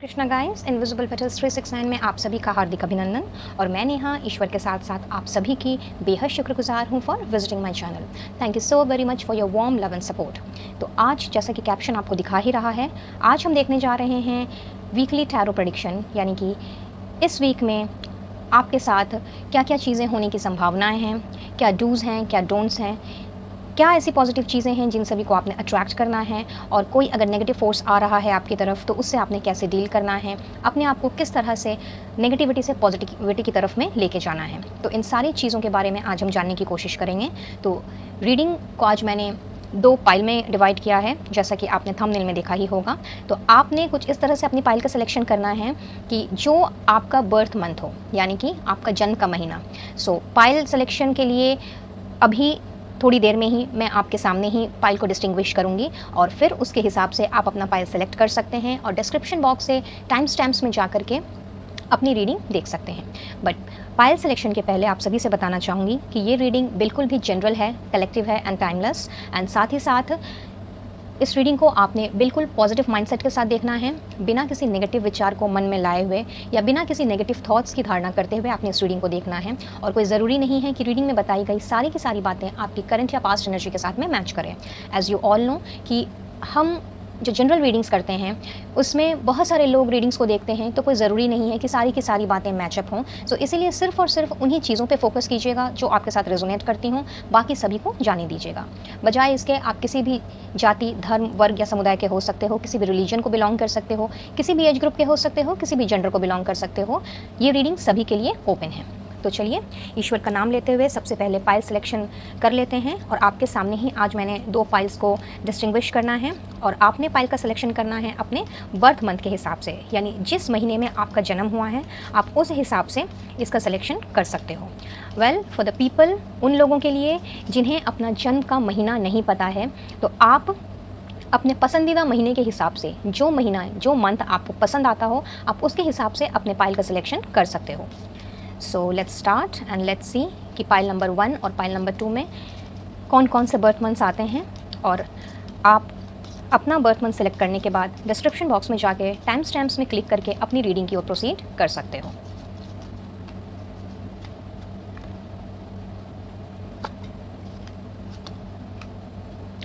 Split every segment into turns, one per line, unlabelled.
Krishna guys, invisible petals 369 में आप सभी का हार्दिक अभिनंदन। और मैं नेहा ईश्वर के साथ साथ आप सभी की बेहद शुक्रगुजार हूँ for visiting my channel. Thank you so very much for your warm love and support. तो आज जैसा कि कैप्शन आपको दिखा ही रहा है, आज हम देखने जा रहे हैं वीकली टैरो प्रेडिक्शन, यानी कि इस वीक में आपके साथ क्या क्या चीज़ें होने की संभावनाएँ हैं, क्या डूज़ हैं, क्या डोंट्स हैं, क्या ऐसी पॉजिटिव चीज़ें हैं जिन सभी को आपने अट्रैक्ट करना है, और कोई अगर नेगेटिव फोर्स आ रहा है आपकी तरफ तो उससे आपने कैसे डील करना है, अपने आप को किस तरह से नेगेटिविटी से पॉजिटिविटी की तरफ में लेके जाना है। तो इन सारी चीज़ों के बारे में आज हम जानने की कोशिश करेंगे। तो रीडिंग को आज मैंने 2 पाइल में डिवाइड किया है, जैसा कि आपने थंबनेल में देखा ही होगा। तो आपने कुछ इस तरह से अपनी पाइल का सिलेक्शन करना है कि जो आपका बर्थ मंथ हो, यानी कि आपका जन्म का महीना। सो पाइल सिलेक्शन के लिए अभी थोड़ी देर में ही मैं आपके सामने ही पाइल को डिस्टिंग्विश करूंगी, और फिर उसके हिसाब से आप अपना पाइल सेलेक्ट कर सकते हैं और डिस्क्रिप्शन बॉक्स से टाइम स्टैम्प्स में जा कर के अपनी रीडिंग देख सकते हैं। बट पाइल सिलेक्शन के पहले आप सभी से बताना चाहूँगी कि ये रीडिंग बिल्कुल भी जनरल है, कलेक्टिव है एंड टाइमलेस। एंड साथ ही साथ इस रीडिंग को आपने बिल्कुल पॉजिटिव माइंडसेट के साथ देखना है, बिना किसी नेगेटिव विचार को मन में लाए हुए या बिना किसी नेगेटिव थॉट्स की धारणा करते हुए आपने इस रीडिंग को देखना है। और कोई ज़रूरी नहीं है कि रीडिंग में बताई गई सारी की सारी बातें आपकी करंट या पास्ट एनर्जी के साथ में मैच करें। एज़ यू ऑल नो कि हम जो जनरल रीडिंग्स करते हैं उसमें बहुत सारे लोग रीडिंग्स को देखते हैं, तो कोई ज़रूरी नहीं है कि सारी की सारी बातें मैचअप हों। सो इसीलिए सिर्फ और सिर्फ उन्हीं चीज़ों पे फोकस कीजिएगा जो आपके साथ रेजोनेट करती हों, बाकी सभी को जाने दीजिएगा। बजाय इसके आप किसी भी जाति, धर्म, वर्ग या समुदाय के हो सकते हो, किसी भी रिलीजन को बिलोंग कर सकते हो, किसी भी एज ग्रुप के हो सकते हो, किसी भी जेंडर को बिलोंग कर सकते हो। ये रीडिंग सभी के लिए ओपन है। तो चलिए ईश्वर का नाम लेते हुए सबसे पहले पाइल सिलेक्शन कर लेते हैं। और आपके सामने ही आज मैंने 2 पाइल्स को डिस्टिंग्विश करना है, और आपने पाइल का सिलेक्शन करना है अपने बर्थ मंथ के हिसाब से, यानी जिस महीने में आपका जन्म हुआ है आप उस हिसाब से इसका सिलेक्शन कर सकते हो। वेल, फॉर द पीपल, उन लोगों के लिए जिन्हें अपना जन्म का महीना नहीं पता है, तो आप अपने पसंदीदा महीने के हिसाब से जो महीना, जो मंथ आपको पसंद आता हो, आप उसके हिसाब से अपने पाइल का सिलेक्शन कर सकते हो। So let's start and let's see कि पाइल नंबर 1 और पाइल नंबर 2 में कौन कौन से बर्थ मंथ्स आते हैं। और आप अपना बर्थ मंथ सेलेक्ट करने के बाद डिस्क्रिप्शन बॉक्स में जाके टाइम स्टैम्प्स में क्लिक करके अपनी रीडिंग की ओर प्रोसीड कर सकते हो।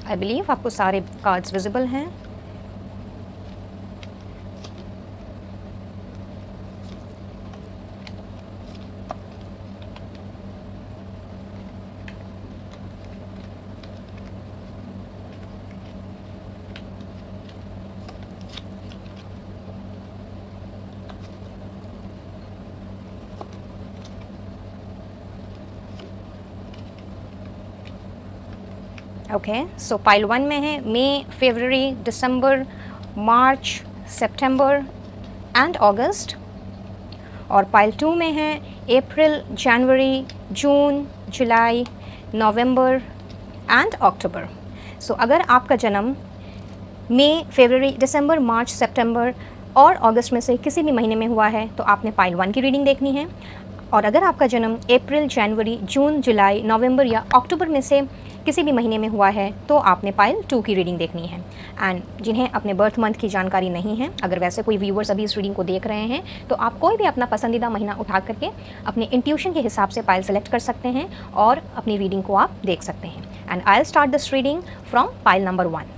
आई बिलीव आपको सारे कार्ड्स विजिबल हैं। ओके, सो पाइल 1 में है मई, फरवरी, दिसंबर, मार्च, सितंबर एंड अगस्त। और पाइल 2 में है अप्रैल, जनवरी, जून, जुलाई, नवंबर एंड अक्टूबर। सो अगर आपका जन्म मई, फरवरी, दिसंबर, मार्च, सितंबर और अगस्त में से किसी भी महीने में हुआ है तो आपने पाइल 1 की रीडिंग देखनी है। और अगर आपका जन्म अप्रैल, जनवरी, जून, जुलाई, नवंबर या अक्टूबर में से किसी भी महीने में हुआ है तो आपने पाइल 2 की रीडिंग देखनी है। एंड जिन्हें अपने बर्थ मंथ की जानकारी नहीं है, अगर वैसे कोई व्यूअर्स अभी इस रीडिंग को देख रहे हैं, तो आप कोई भी अपना पसंदीदा महीना उठा करके अपने इंट्यूशन के हिसाब से पाइल सेलेक्ट कर सकते हैं और अपनी रीडिंग को आप देख सकते हैं। And I will start this reading from pile number 1।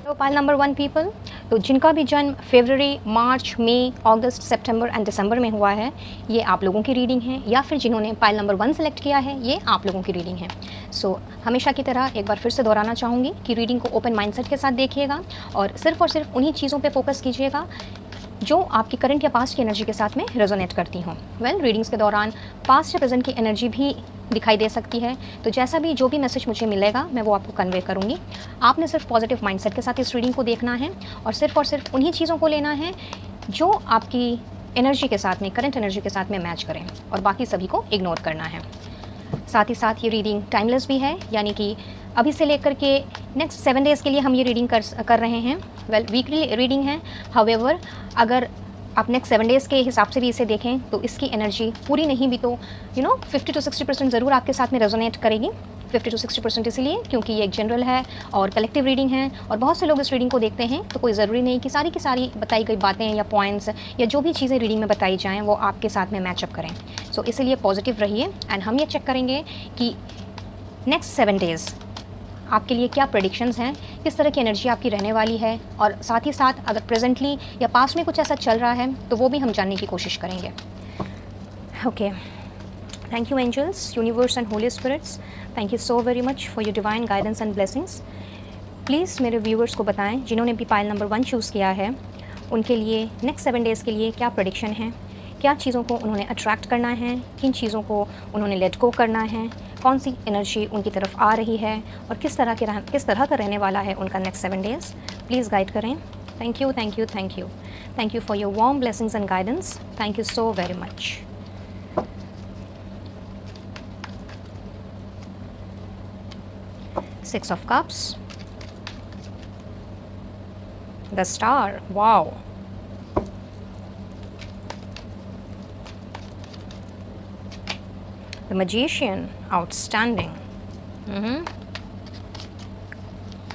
तो पाइल नंबर 1 पीपल, तो जिनका भी जन्म फरवरी, मार्च, मई, अगस्त, सितंबर एंड दिसंबर में हुआ है, ये आप लोगों की रीडिंग है। या फिर जिन्होंने पाइल नंबर 1 सेलेक्ट किया है, ये आप लोगों की रीडिंग है। सो हमेशा की तरह एक बार फिर से दोहराना चाहूँगी कि रीडिंग को ओपन माइंडसेट के साथ देखिएगा और सिर्फ उन्हीं चीज़ों पे फोकस कीजिएगा जो आपकी करंट या पास्ट की एनर्जी के साथ में रेजोनेट करती हों। वेल, रीडिंग्स के दौरान पास्ट या प्रेजेंट की एनर्जी भी दिखाई दे सकती है, तो जैसा भी जो भी मैसेज मुझे मिलेगा मैं वो आपको कन्वे करूँगी। आपने सिर्फ पॉजिटिव माइंडसेट के साथ इस रीडिंग को देखना है और सिर्फ उन्हीं चीज़ों को लेना है जो आपकी एनर्जी के साथ में, करंट एनर्जी के साथ में मैच करें, और बाकी सभी को इग्नोर करना है। साथ ही साथ ये रीडिंग टाइमलेस भी है, यानी कि अभी से लेकर के नेक्स्ट 7 डेज़ के लिए हम ये रीडिंग कर रहे हैं। वेल, वीकली रीडिंग है। हाउएवर, अगर आप नेक्स्ट 7 डेज़ के हिसाब से भी इसे देखें तो इसकी एनर्जी पूरी नहीं भी तो 50 to 60% ज़रूर आपके साथ में रेजोनेट करेगी। 50 to 60% इसलिए क्योंकि ये एक जनरल है और कलेक्टिव रीडिंग है, और बहुत से लोग इस रीडिंग को देखते हैं, तो कोई ज़रूरी नहीं कि सारी की सारी बताई गई बातें या पॉइंट्स या जो भी चीज़ें रीडिंग में बताई जाएँ वो आपके साथ में मैचअप करें। सो इसलिए पॉजिटिव रहिए। एंड हम ये चेक करेंगे कि नेक्स्ट 7 डेज़ आपके लिए क्या प्रेडिक्शंस हैं, किस तरह की एनर्जी आपकी रहने वाली है, और साथ ही साथ अगर प्रेजेंटली या पास्ट में कुछ ऐसा चल रहा है तो वो भी हम जानने की कोशिश करेंगे। Okay, thank you angels, universe and holy spirits, thank you so very much for your divine guidance and blessings. Please मेरे व्यूवर्स को बताएं जिन्होंने भी पाइल नंबर 1 चूज़ किया है, उनके लिए नेक्स्ट 7 डेज़ के लिए क्या प्रेडिक्शन है, क्या चीज़ों को उन्होंने अट्रैक्ट करना है, किन चीज़ों को उन्होंने लेट गो करना है, कौन सी एनर्जी उनकी तरफ आ रही है, और किस तरह का रहने वाला है उनका नेक्स्ट 7 डेज़। प्लीज़ गाइड करें। Thank you, thank you, thank you, thank you for your warm blessings and guidance. Thank you so very much. Six of Cups, the Star, wow, the Magician, outstanding,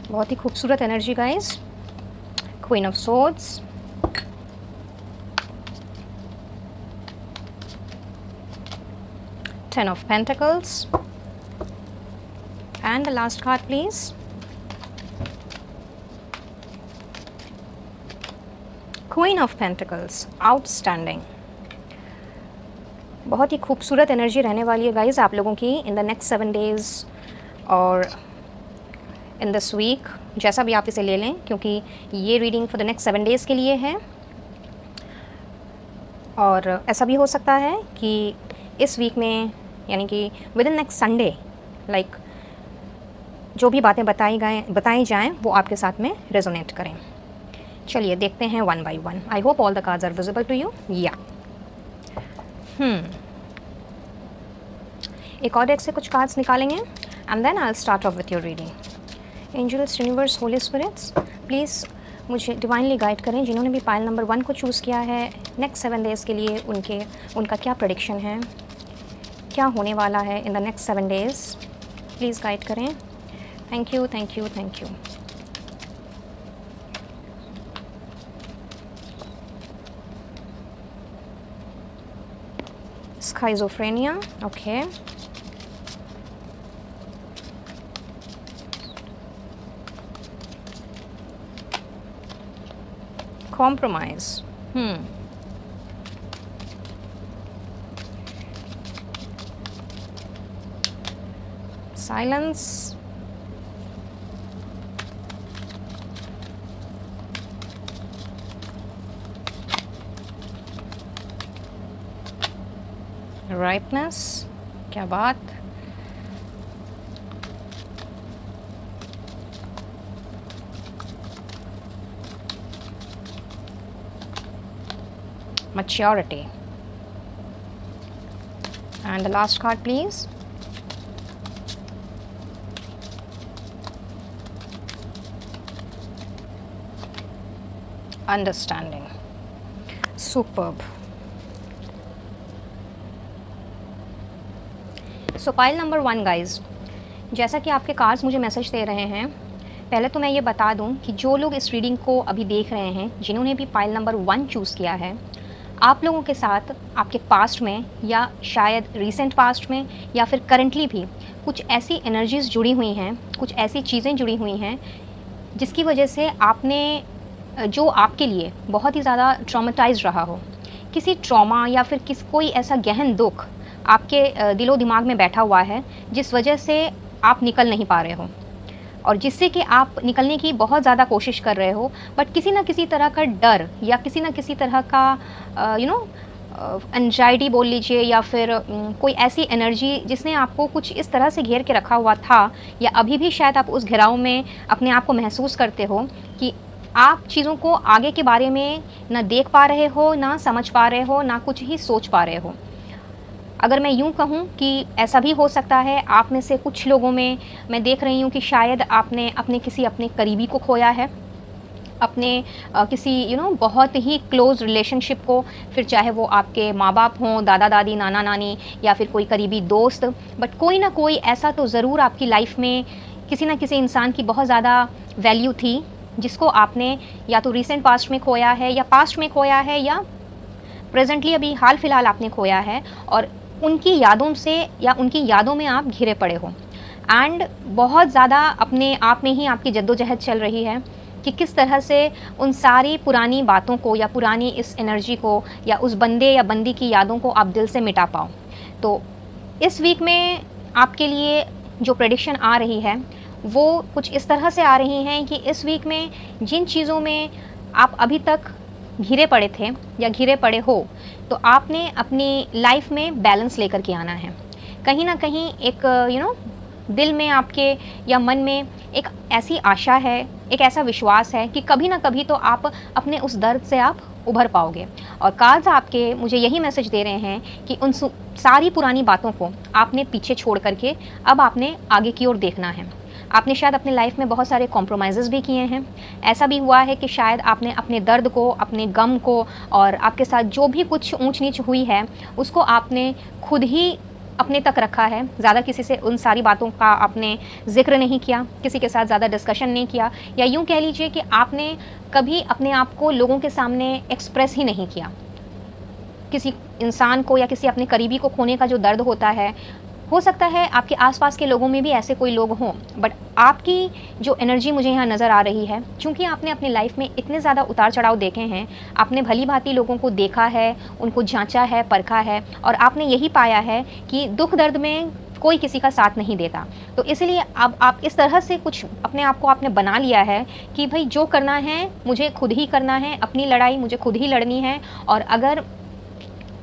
बहुत ही खूबसूरत energy guys. Queen of Swords, Ten of Pentacles, and the last card please, Queen of Pentacles, outstanding। बहुत ही खूबसूरत energy रहने वाली है guys आप लोगों की इन द नेक्स्ट 7 डेज़ और इन दिस वीक, जैसा भी आप इसे ले लें, क्योंकि ये reading for the next 7 days के लिए है। और ऐसा भी हो सकता है कि इस वीक में, यानी कि with in next Sunday, like जो भी बातें बताई जाएं वो आपके साथ में रेजोनेट करें। चलिए देखते हैं one by one. I hope all the cards are visible to you. या एक और डेक से कुछ कार्ड्स निकालेंगे and then I will start off with your reading. Angels, universe, holy spirits, please मुझे डिवाइनली गाइड करें जिन्होंने भी पाइल नंबर 1 को चूज़ किया है। नेक्स्ट 7 डेज़ के लिए उनका क्या प्रेडिक्शन है, क्या होने वाला है in the next 7 days. Please guide करें। Thank you, thank you, thank you. Schizophrenia, okay. Compromise, Silence, Ripeness, क्या बात। Maturity, and the last card please, Understanding, superb। So pile number 1 guys, जैसा कि आपके कार्ड्स मुझे मैसेज दे रहे हैं, पहले तो मैं ये बता दूं कि जो लोग इस रीडिंग को अभी देख रहे हैं, जिन्होंने भी पाइल नंबर 1 चूज़ किया है, आप लोगों के साथ आपके पास्ट में या शायद रिसेंट पास्ट में या फिर करंटली भी कुछ ऐसी एनर्जीज़ जुड़ी हुई हैं, कुछ ऐसी चीज़ें जुड़ी हुई हैं जिसकी वजह से आपने, जो आपके लिए बहुत ही ज़्यादा ट्रॉमेटाइज रहा हो, किसी ट्रॉमा या फिर कोई ऐसा गहन दुख आपके दिलो दिमाग में बैठा हुआ है जिस वजह से आप निकल नहीं पा रहे हो, और जिससे कि आप निकलने की बहुत ज़्यादा कोशिश कर रहे हो, बट किसी ना किसी तरह का डर या किसी ना किसी तरह का एंजाइटी बोल लीजिए, या फिर कोई ऐसी एनर्जी जिसने आपको कुछ इस तरह से घेर के रखा हुआ था, या अभी भी शायद आप उस घेराव में अपने आप को महसूस करते हो कि आप चीज़ों को आगे के बारे में ना देख पा रहे हो, ना समझ पा रहे हो, ना कुछ ही सोच पा रहे हो। अगर मैं यूँ कहूँ कि ऐसा भी हो सकता है आप में से कुछ लोगों में मैं देख रही हूँ कि शायद आपने अपने करीबी को खोया है, अपने किसी बहुत ही क्लोज़ रिलेशनशिप को, फिर चाहे वो आपके माँ-बाप हों, दादा-दादी, नाना-नानी या फिर कोई करीबी दोस्त, बट कोई ना कोई ऐसा तो ज़रूर आपकी लाइफ में किसी ना किसी इंसान की बहुत ज़्यादा वैल्यू थी, जिसको आपने या तो रीसेंट पास्ट में खोया है या पास्ट में खोया है या प्रेज़ेंटली अभी हाल-फिलहाल आपने खोया है, और उनकी यादों से या उनकी यादों में आप घिरे पड़े हो। एंड बहुत ज़्यादा अपने आप में ही आपकी जद्दोजहद चल रही है कि किस तरह से उन सारी पुरानी बातों को या पुरानी इस एनर्जी को या उस बंदे या बंदी की यादों को आप दिल से मिटा पाओ। तो इस वीक में आपके लिए जो प्रेडिक्शन आ रही है वो कुछ इस तरह से आ रही हैं कि इस वीक में जिन चीज़ों में आप अभी तक घिरे पड़े थे या घिरे पड़े हो, तो आपने अपनी लाइफ में बैलेंस लेकर के आना है। कहीं ना कहीं एक दिल में आपके या मन में एक ऐसी आशा है, एक ऐसा विश्वास है कि कभी ना कभी तो आप अपने उस दर्द से आप उभर पाओगे। और कार्ड्स आपके मुझे यही मैसेज दे रहे हैं कि उन सारी पुरानी बातों को आपने पीछे छोड़ करके अब आपने आगे की ओर देखना है। आपने शायद अपने लाइफ में बहुत सारे कॉम्प्रोमाइज़ेस भी किए हैं। ऐसा भी हुआ है कि शायद आपने अपने दर्द को, अपने गम को और आपके साथ जो भी कुछ ऊंच नीच हुई है उसको आपने खुद ही अपने तक रखा है। ज़्यादा किसी से उन सारी बातों का आपने ज़िक्र नहीं किया, किसी के साथ ज़्यादा डिस्कशन नहीं किया, या यूँ कह लीजिए कि आपने कभी अपने आप को लोगों के सामने एक्सप्रेस ही नहीं किया। किसी इंसान को या किसी अपने करीबी को खोने का जो दर्द होता है, हो सकता है आपके आसपास के लोगों में भी ऐसे कोई लोग हों, बट आपकी जो एनर्जी मुझे यहाँ नज़र आ रही है, क्योंकि आपने अपनी लाइफ में इतने ज़्यादा उतार चढ़ाव देखे हैं, आपने भली भांति लोगों को देखा है, उनको जांचा है, परखा है, और आपने यही पाया है कि दुख दर्द में कोई किसी का साथ नहीं देता। तो इसलिए अब आप इस तरह से कुछ अपने आप को आपने बना लिया है कि भाई जो करना है मुझे खुद ही करना है, अपनी लड़ाई मुझे खुद ही लड़नी है, और अगर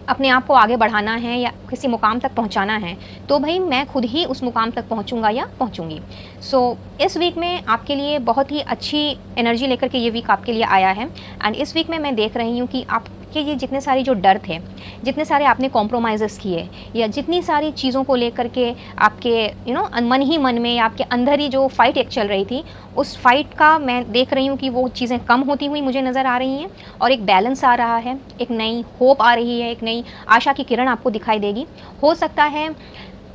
अपने आप को आगे बढ़ाना है या किसी मुकाम तक पहुंचाना है तो भाई मैं खुद ही उस मुकाम तक पहुंचूंगा या पहुंचूंगी। सो इस वीक में आपके लिए बहुत ही अच्छी एनर्जी लेकर के ये वीक आपके लिए आया है। एंड इस वीक में मैं देख रही हूँ कि आपके ये जितने सारे जो डर थे, जितने सारे आपने कॉम्प्रोमाइज़ेस किए, या जितनी सारी चीज़ों को लेकर के आपके मन ही मन में या आपके अंदर ही जो फाइट एक चल रही थी, उस फाइट का मैं देख रही हूँ कि वो चीज़ें कम होती हुई मुझे नज़र आ रही हैं, और एक बैलेंस आ रहा है, एक नई होप आ रही है, एक नई आशा की किरण आपको दिखाई देगी। हो सकता है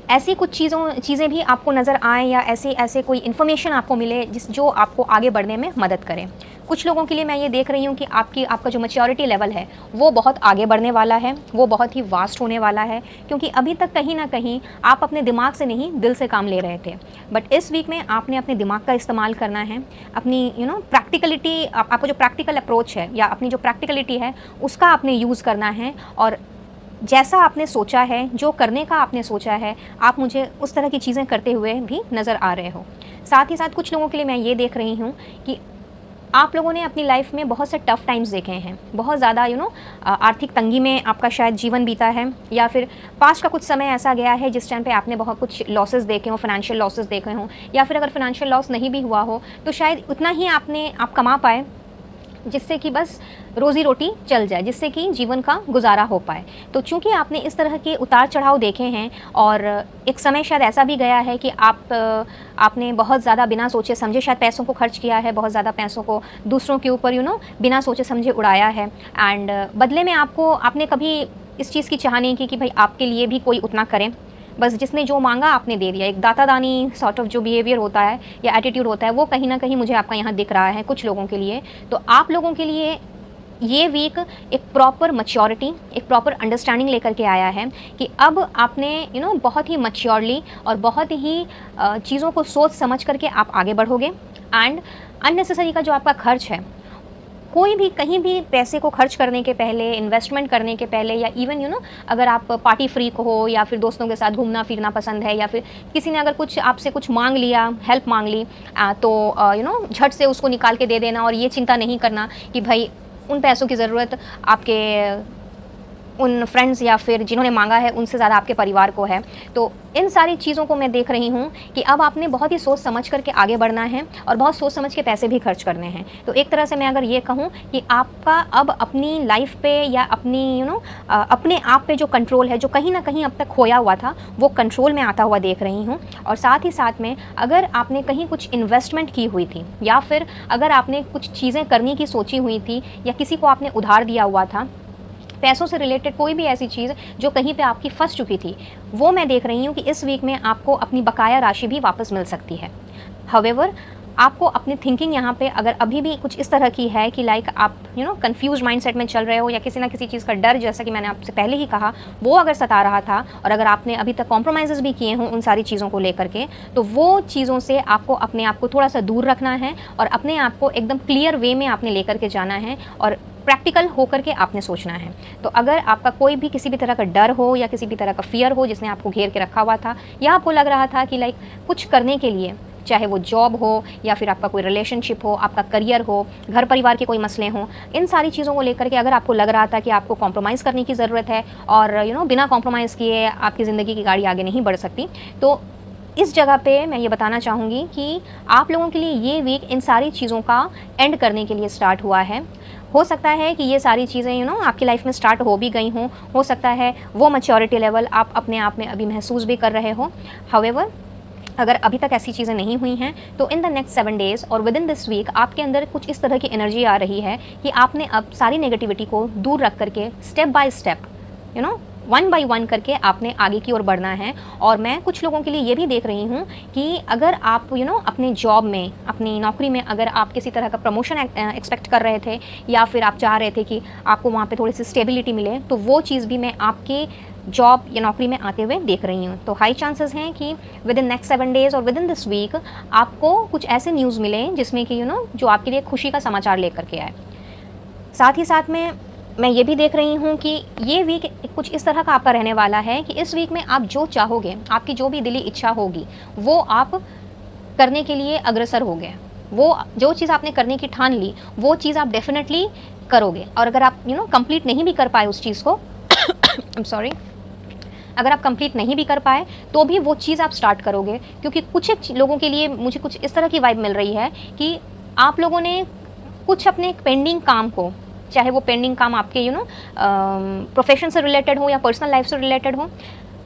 ऐसी कुछ चीज़ें भी आपको नज़र आएँ, या ऐसे कोई इन्फॉर्मेशन आपको मिले जो आपको आगे बढ़ने में मदद करे। कुछ लोगों के लिए मैं ये देख रही हूँ कि आपका जो मैच्योरिटी लेवल है वो बहुत आगे बढ़ने वाला है, वो बहुत ही वास्ट होने वाला है, क्योंकि अभी तक कहीं ना कहीं आप अपने दिमाग से नहीं दिल से काम ले रहे थे। बट इस वीक में आपने अपने दिमाग का इस्तेमाल करना है, अपनी प्रैक्टिकलिटी, आपका जो प्रैक्टिकल अप्रोच है या अपनी जो प्रैक्टिकलिटी है उसका आपने यूज़ करना है, और जैसा आपने सोचा है, जो करने का आपने सोचा है, आप मुझे उस तरह की चीज़ें करते हुए भी नज़र आ रहे हो। साथ ही साथ कुछ लोगों के लिए मैं ये देख रही हूँ कि आप लोगों ने अपनी लाइफ में बहुत से टफ़ टाइम्स देखे हैं, बहुत ज़्यादा आर्थिक तंगी में आपका शायद जीवन बीता है, या फिर पास्ट का कुछ समय ऐसा गया है जिस टाइम पे आपने बहुत कुछ लॉसेस देखे हों, फाइनेंशियल लॉसेस देखे हों, या फिर अगर फाइनेंशियल लॉस नहीं भी हुआ हो तो शायद उतना ही आप कमा पाए जिससे कि बस रोज़ी रोटी चल जाए, जिससे कि जीवन का गुजारा हो पाए। तो चूँकि आपने इस तरह के उतार चढ़ाव देखे हैं, और एक समय शायद ऐसा भी गया है कि आपने बहुत ज़्यादा बिना सोचे समझे शायद पैसों को खर्च किया है, बहुत ज़्यादा पैसों को दूसरों के ऊपर बिना सोचे समझे उड़ाया है, एंड बदले में आपने कभी इस चीज़ की चाह नहीं की कि भाई आपके लिए भी कोई उतना करें। बस जिसने जो मांगा आपने दे दिया। एक दातादानी सॉर्ट ऑफ जो बिहेवियर होता है या एटीट्यूड होता है, वो कहीं ना कहीं मुझे आपका यहाँ दिख रहा है कुछ लोगों के लिए। तो आप लोगों के लिए ये वीक एक प्रॉपर मैच्योरिटी, एक प्रॉपर अंडरस्टैंडिंग लेकर के आया है कि अब आपने बहुत ही मैच्योरली और बहुत ही चीज़ों को सोच समझ करके आप आगे बढ़ोगे। एंड अननेसेसरी का जो आपका खर्च है, कोई भी कहीं भी पैसे को खर्च करने के पहले, इन्वेस्टमेंट करने के पहले, या इवन अगर आप पार्टी फ्रीक हो या फिर दोस्तों के साथ घूमना फिरना पसंद है, या फिर किसी ने अगर कुछ आपसे कुछ मांग लिया, हेल्प मांग ली, तो झट से उसको निकाल के दे देना, और ये चिंता नहीं करना कि भाई उन पैसों की ज़रूरत आपके उन फ्रेंड्स या फिर जिन्होंने मांगा है उनसे ज़्यादा आपके परिवार को है। तो इन सारी चीज़ों को मैं देख रही हूँ कि अब आपने बहुत ही सोच समझ करके आगे बढ़ना है और बहुत सोच समझ के पैसे भी खर्च करने हैं। तो एक तरह से मैं अगर ये कहूँ कि आपका अब अपनी लाइफ पे या अपनी अपने आप पे जो कंट्रोल है, जो कहीं ना कहीं अब तक खोया हुआ था, वो कंट्रोल में आता हुआ देख रही हूँ। और साथ ही साथ में अगर आपने कहीं कुछ इन्वेस्टमेंट की हुई थी या फिर अगर आपने कुछ चीज़ें करने की सोची हुई थी या किसी को आपने उधार दिया हुआ था, पैसों से रिलेटेड कोई भी ऐसी चीज़ जो कहीं पे आपकी फंस चुकी थी, वो मैं देख रही हूँ कि इस वीक में आपको अपनी बकाया राशि भी वापस मिल सकती है। हाउएवर, आपको अपनी थिंकिंग यहाँ पे अगर अभी भी कुछ इस तरह की है कि लाइक आप कंफ्यूज माइंडसेट में चल रहे हो या किसी ना किसी चीज़ का डर, जैसा कि मैंने आपसे पहले ही कहा, वो अगर सता रहा था और अगर आपने अभी तक कॉम्प्रोमाइज़ भी किए हों उन सारी चीज़ों को लेकर के, तो वो चीज़ों से आपको अपने आप को थोड़ा सा दूर रखना है और अपने आप को एकदम क्लियर वे में आपने लेकर के जाना है और प्रैक्टिकल होकर के आपने सोचना है। तो अगर आपका कोई भी किसी भी तरह का डर हो या किसी भी तरह का फियर हो जिसने आपको घेर के रखा हुआ था, या आपको लग रहा था कि लाइक कुछ करने के लिए, चाहे वो जॉब हो या फिर आपका कोई रिलेशनशिप हो, आपका करियर हो, घर परिवार के कोई मसले हों, इन सारी चीज़ों को लेकर के अगर आपको लग रहा था कि आपको कॉम्प्रोमाइज़ करने की ज़रूरत है और बिना कॉम्प्रोमाइज़ किए आपकी ज़िंदगी की गाड़ी आगे नहीं बढ़ सकती, तो इस जगह पे मैं ये बताना चाहूँगी कि आप लोगों के लिए ये वीक इन सारी चीज़ों का एंड करने के लिए स्टार्ट हुआ है। हो सकता है कि ये सारी चीज़ें आपकी लाइफ में स्टार्ट हो भी गई हों, हो सकता है वो मैच्योरिटी लेवल आप अपने आप में अभी महसूस भी कर रहे हो। हाउएवर, अगर अभी तक ऐसी चीज़ें नहीं हुई हैं तो इन द नेक्स्ट 7 डेज़ और विद इन दिस वीक आपके अंदर कुछ इस तरह की एनर्जी आ रही है कि आपने अब सारी नेगेटिविटी को दूर रख करके step by step one by one करके आपने आगे की ओर बढ़ना है। और मैं कुछ लोगों के लिए ये भी देख रही हूँ कि अगर आप अपने जॉब में, अपनी नौकरी में अगर आप किसी तरह का प्रमोशन एक्सपेक्ट कर रहे थे या फिर आप चाह रहे थे कि आपको वहाँ पे थोड़ी सी स्टेबिलिटी मिले, तो वो चीज़ भी मैं आपके जॉब या नौकरी में आते हुए देख रही हूँ। तो हाई चांसेस हैं कि विद इन नेक्स्ट 7 डेज़ और विद इन दिस वीक आपको कुछ ऐसे न्यूज़ मिले जिसमें कि जो आपके लिए खुशी का समाचार लेकर के आए। साथ ही साथ में मैं ये भी देख रही हूँ कि ये वीक कुछ इस तरह का आपका रहने वाला है कि इस वीक में आप जो चाहोगे, आपकी जो भी दिली इच्छा होगी, वो आप करने के लिए अग्रसर होगे। वो जो चीज़ आपने करने की ठान ली, वो चीज़ आप डेफिनेटली करोगे। और अगर आप कंप्लीट नहीं भी कर पाए उस चीज़ को आई एम सॉरी, अगर आप कंप्लीट नहीं भी कर पाए तो भी वो चीज़ आप स्टार्ट करोगे, क्योंकि कुछ लोगों के लिए मुझे कुछ इस तरह की वाइब मिल रही है कि आप लोगों ने कुछ अपने पेंडिंग काम को, चाहे वो पेंडिंग काम आपके प्रोफेशन से रिलेटेड हो या पर्सनल लाइफ से रिलेटेड हो,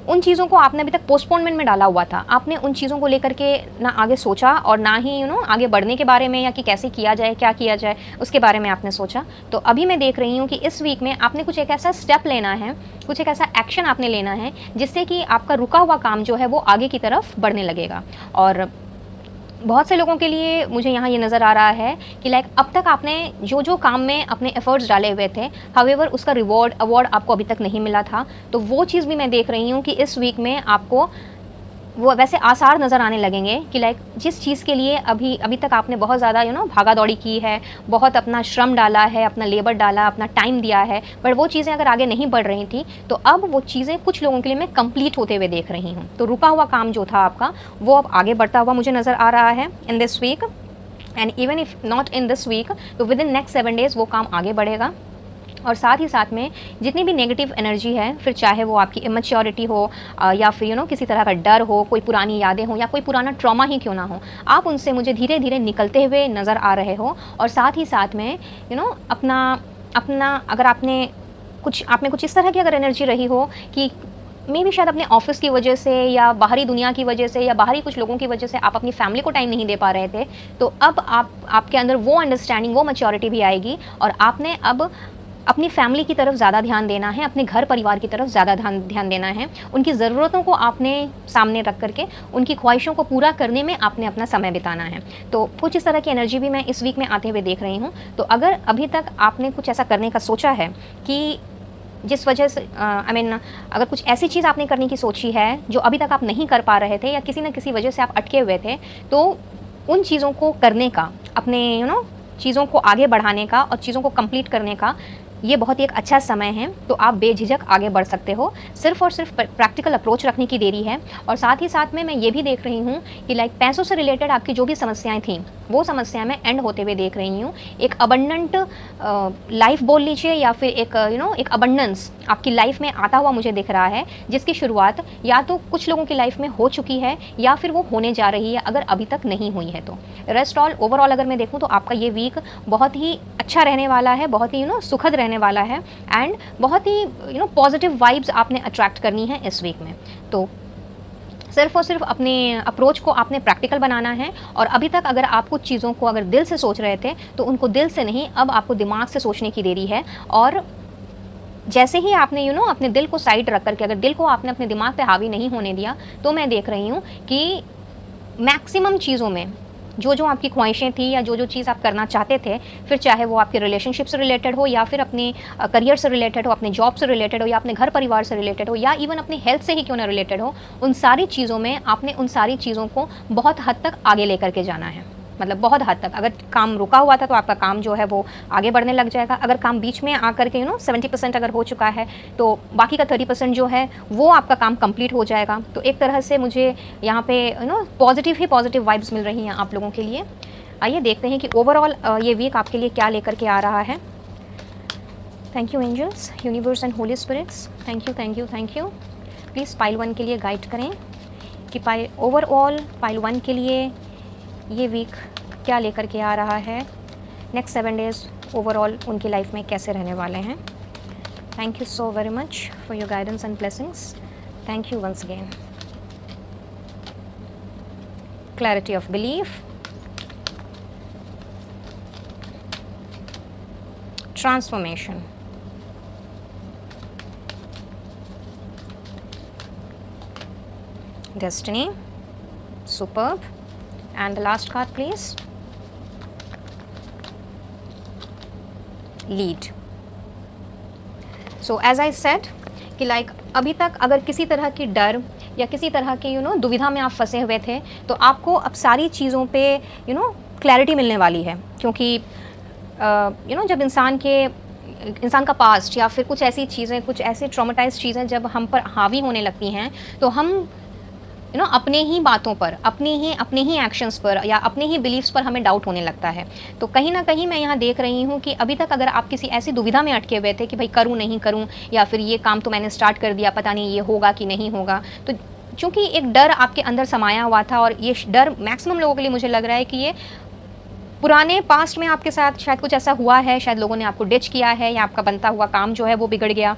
उन चीज़ों को आपने अभी तक पोस्टपोनमेंट में डाला हुआ था। आपने उन चीज़ों को लेकर के ना आगे सोचा और ना ही आगे बढ़ने के बारे में या कि कैसे किया जाए, क्या किया जाए, उसके बारे में आपने सोचा। तो अभी मैं देख रही हूँ कि इस वीक में आपने कुछ एक ऐसा स्टेप लेना है, कुछ एक ऐसा एक्शन आपने लेना है जिससे कि आपका रुका हुआ काम जो है वो आगे की तरफ बढ़ने लगेगा। और बहुत से लोगों के लिए मुझे यहाँ ये नज़र आ रहा है कि लाइक अब तक आपने जो जो काम में अपने एफर्ट्स डाले हुए थे, हाउएवर उसका अवार्ड आपको अभी तक नहीं मिला था। तो वो चीज़ भी मैं देख रही हूँ कि इस वीक में आपको वो वैसे आसार नज़र आने लगेंगे कि लाइक जिस चीज़ के लिए अभी तक आपने बहुत ज़्यादा भागा दौड़ी की है, बहुत अपना श्रम डाला है, अपना लेबर डाला, अपना टाइम दिया है, बट वो चीज़ें अगर आगे नहीं बढ़ रही थी तो अब वो चीज़ें कुछ लोगों के लिए मैं कंप्लीट होते हुए देख रही हूँ। तो रुका हुआ काम जो था आपका, वो अब आगे बढ़ता हुआ मुझे नज़र आ रहा है in this week, and even if not in this week तो विद इन नेक्स्ट 7 डेज़ वो काम आगे बढ़ेगा। और साथ ही साथ में जितनी भी नेगेटिव एनर्जी है, फिर चाहे वो आपकी इमेच्योरिटी हो या फिर किसी तरह का डर हो, कोई पुरानी यादें हो या कोई पुराना ट्रॉमा ही क्यों ना हो, आप उनसे मुझे धीरे धीरे निकलते हुए नज़र आ रहे हो। और साथ ही साथ में अपना अगर आपने कुछ इस तरह की अगर एनर्जी रही हो कि मे भी शायद अपने ऑफिस की वजह से या बाहरी दुनिया की वजह से या बाहरी कुछ लोगों की वजह से आप अपनी फैमिली को टाइम नहीं दे पा रहे थे, तो अब आपके अंदर वो अंडरस्टैंडिंग, वो मैच्योरिटी भी आएगी और आपने अब अपनी फैमिली की तरफ ज़्यादा ध्यान देना है, अपने घर परिवार की तरफ ज़्यादा ध्यान देना है। उनकी ज़रूरतों को आपने सामने रख करके उनकी ख्वाहिशों को पूरा करने में आपने अपना समय बिताना है। तो कुछ इस तरह की एनर्जी भी मैं इस वीक में आते हुए देख रही हूँ। तो अगर अभी तक आपने कुछ ऐसा करने का सोचा है कि जिस वजह से अगर कुछ ऐसी चीज़ आपने करने की सोची है जो अभी तक आप नहीं कर पा रहे थे या किसी न किसी वजह से आप अटके हुए थे, तो उन चीज़ों को करने का, अपने चीज़ों को आगे बढ़ाने का और चीज़ों को कंप्लीट करने का ये बहुत ही एक अच्छा समय है, तो आप बेझिझक आगे बढ़ सकते हो। सिर्फ़ और सिर्फ प्रैक्टिकल अप्रोच रखने की देरी है। और साथ ही साथ में मैं ये भी देख रही हूँ कि लाइक पैसों से रिलेटेड आपकी जो भी समस्याएँ थीं, वो समस्या मैं एंड होते हुए देख रही हूँ। एक अबंडेंट लाइफ बोल लीजिए या फिर एक एक अबंडेंस आपकी लाइफ में आता हुआ मुझे दिख रहा है, जिसकी शुरुआत या तो कुछ लोगों की लाइफ में हो चुकी है या फिर वो होने जा रही है, अगर अभी तक नहीं हुई है तो। रेस्ट ऑल ओवरऑल अगर मैं देखूँ तो आपका ये वीक बहुत ही अच्छा रहने वाला है, बहुत ही सुखद रहने वाला है एंड बहुत ही पॉजिटिव वाइब्स आपने अट्रैक्ट करनी है इस वीक में। तो सिर्फ और सिर्फ अपने अप्रोच को आपने प्रैक्टिकल बनाना है। और अभी तक अगर आप कुछ चीज़ों को अगर दिल से सोच रहे थे तो उनको दिल से नहीं, अब आपको दिमाग से सोचने की देरी है। और जैसे ही आपने अपने दिल को साइड रख करके, अगर दिल को आपने अपने दिमाग पे हावी नहीं होने दिया, तो मैं देख रही हूँ कि मैक्सिमम चीज़ों में जो जो आपकी ख्वाहिशें थी या जो जो चीज़ आप करना चाहते थे, फिर चाहे वो आपके रिलेशनशिप से रिलेटेड हो या फिर अपने करियर से रिलेटेड हो, अपने जॉब से रिलेटेड हो या अपने घर परिवार से रिलेटेड हो या इवन अपनी हेल्थ से ही क्यों ना रिलेटेड हो, उन सारी चीज़ों में आपने उन सारी चीज़ों को बहुत हद तक आगे लेकर के जाना है। मतलब बहुत हद तक। अगर काम रुका हुआ था तो आपका काम जो है वो आगे बढ़ने लग जाएगा। अगर काम बीच में आकर के 70% अगर हो चुका है तो बाकी का 30% जो है वो आपका काम कंप्लीट हो जाएगा। तो एक तरह से मुझे यहाँ पे पॉजिटिव ही पॉजिटिव वाइब्स मिल रही हैं आप लोगों के लिए। आइए देखते हैं कि ओवरऑल ये वीक आपके लिए क्या लेकर के आ रहा है। Thank you angels, universe and holy spirits, thank you thank you thank you. Please pile 1 के लिए गाइड करें कि ओवरऑल पाइल 1 के लिए ये वीक क्या लेकर के आ रहा है, नेक्स्ट 7 डेज़ ओवरऑल उनकी लाइफ में कैसे रहने वाले हैं। Thank you so very much for your guidance and blessings. Thank you once again. Clarity of belief, transformation, destiny, superb, and the last card please, lead. So as I said कि like अभी तक अगर किसी तरह की डर या किसी तरह की दुविधा में आप फंसे हुए थे, तो आपको अब सारी चीज़ों पे क्लैरिटी मिलने वाली है। क्योंकि जब इंसान का पास्ट या फिर कुछ ऐसी चीज़ें, कुछ ऐसे ट्रॉमेटाइज चीज़ें जब हम पर हावी होने लगती हैं, तो हम अपने ही बातों पर, अपने ही एक्शंस पर या अपने ही बिलीफ्स पर हमें डाउट होने लगता है। तो कहीं ना कहीं मैं यहाँ देख रही हूँ कि अभी तक अगर आप किसी ऐसी दुविधा में अटके हुए थे कि भाई करूँ नहीं करूँ, या फिर ये काम तो मैंने स्टार्ट कर दिया, पता नहीं ये होगा कि नहीं होगा, तो चूँकि एक डर आपके अंदर समाया हुआ था और ये डर मैक्सिमम लोगों के लिए मुझे लग रहा है कि ये पुराने पास्ट में आपके साथ शायद कुछ ऐसा हुआ है, शायद लोगों ने आपको डिच किया है या आपका बनता हुआ काम जो है वो बिगड़ गया।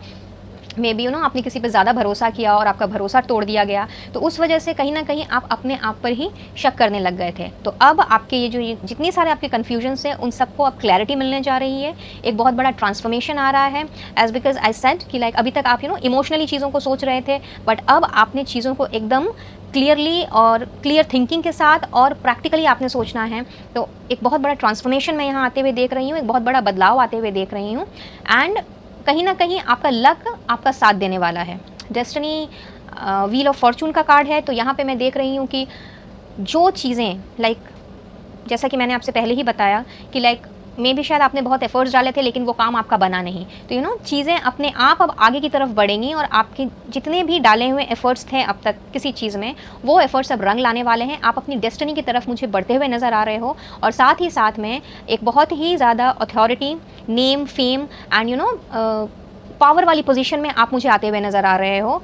मे बी आपने किसी पे ज़्यादा भरोसा किया और आपका भरोसा तोड़ दिया गया, तो उस वजह से कहीं ना कहीं आप अपने आप पर ही शक करने लग गए थे। तो अब आपके ये जितनी सारे आपके कन्फ्यूजन्स हैं, उन सबको अब क्लैरिटी मिलने जा रही है। एक बहुत बड़ा ट्रांसफॉर्मेशन आ रहा है, एज बिकॉज आई सेड कि लाइक अभी तक आप इमोशनली चीज़ों को सोच रहे थे, बट अब आपने चीज़ों को एकदम क्लियरली और क्लियर थिंकिंग के साथ और प्रैक्टिकली आपने सोचना है। तो एक बहुत बड़ा ट्रांसफॉर्मेशन मैं यहाँ आते हुए देख रही हूँ, एक बहुत बड़ा बदलाव आते हुए देख रही हूँ। एंड कहीं ना कहीं आपका लक आपका साथ देने वाला है। डेस्टिनी व्हील ऑफ फॉर्चून का कार्ड है, तो यहाँ पे मैं देख रही हूँ कि जो चीज़ें लाइक जैसा कि मैंने आपसे पहले ही बताया कि लाइक मे भी शायद आपने बहुत एफर्ट्स डाले थे लेकिन वो काम आपका बना नहीं, तो चीज़ें अपने आप अब आगे की तरफ बढ़ेंगी और आपके जितने भी डाले हुए एफर्ट्स थे अब तक किसी चीज़ में, वो एफर्ट्स अब रंग लाने वाले हैं। आप अपनी डेस्टिनी की तरफ मुझे बढ़ते हुए नज़र आ रहे हो और साथ ही साथ में एक बहुत ही ज़्यादा authority, name, fame and power वाली पोजीशन में आप मुझे आते हुए नज़र आ रहे हो।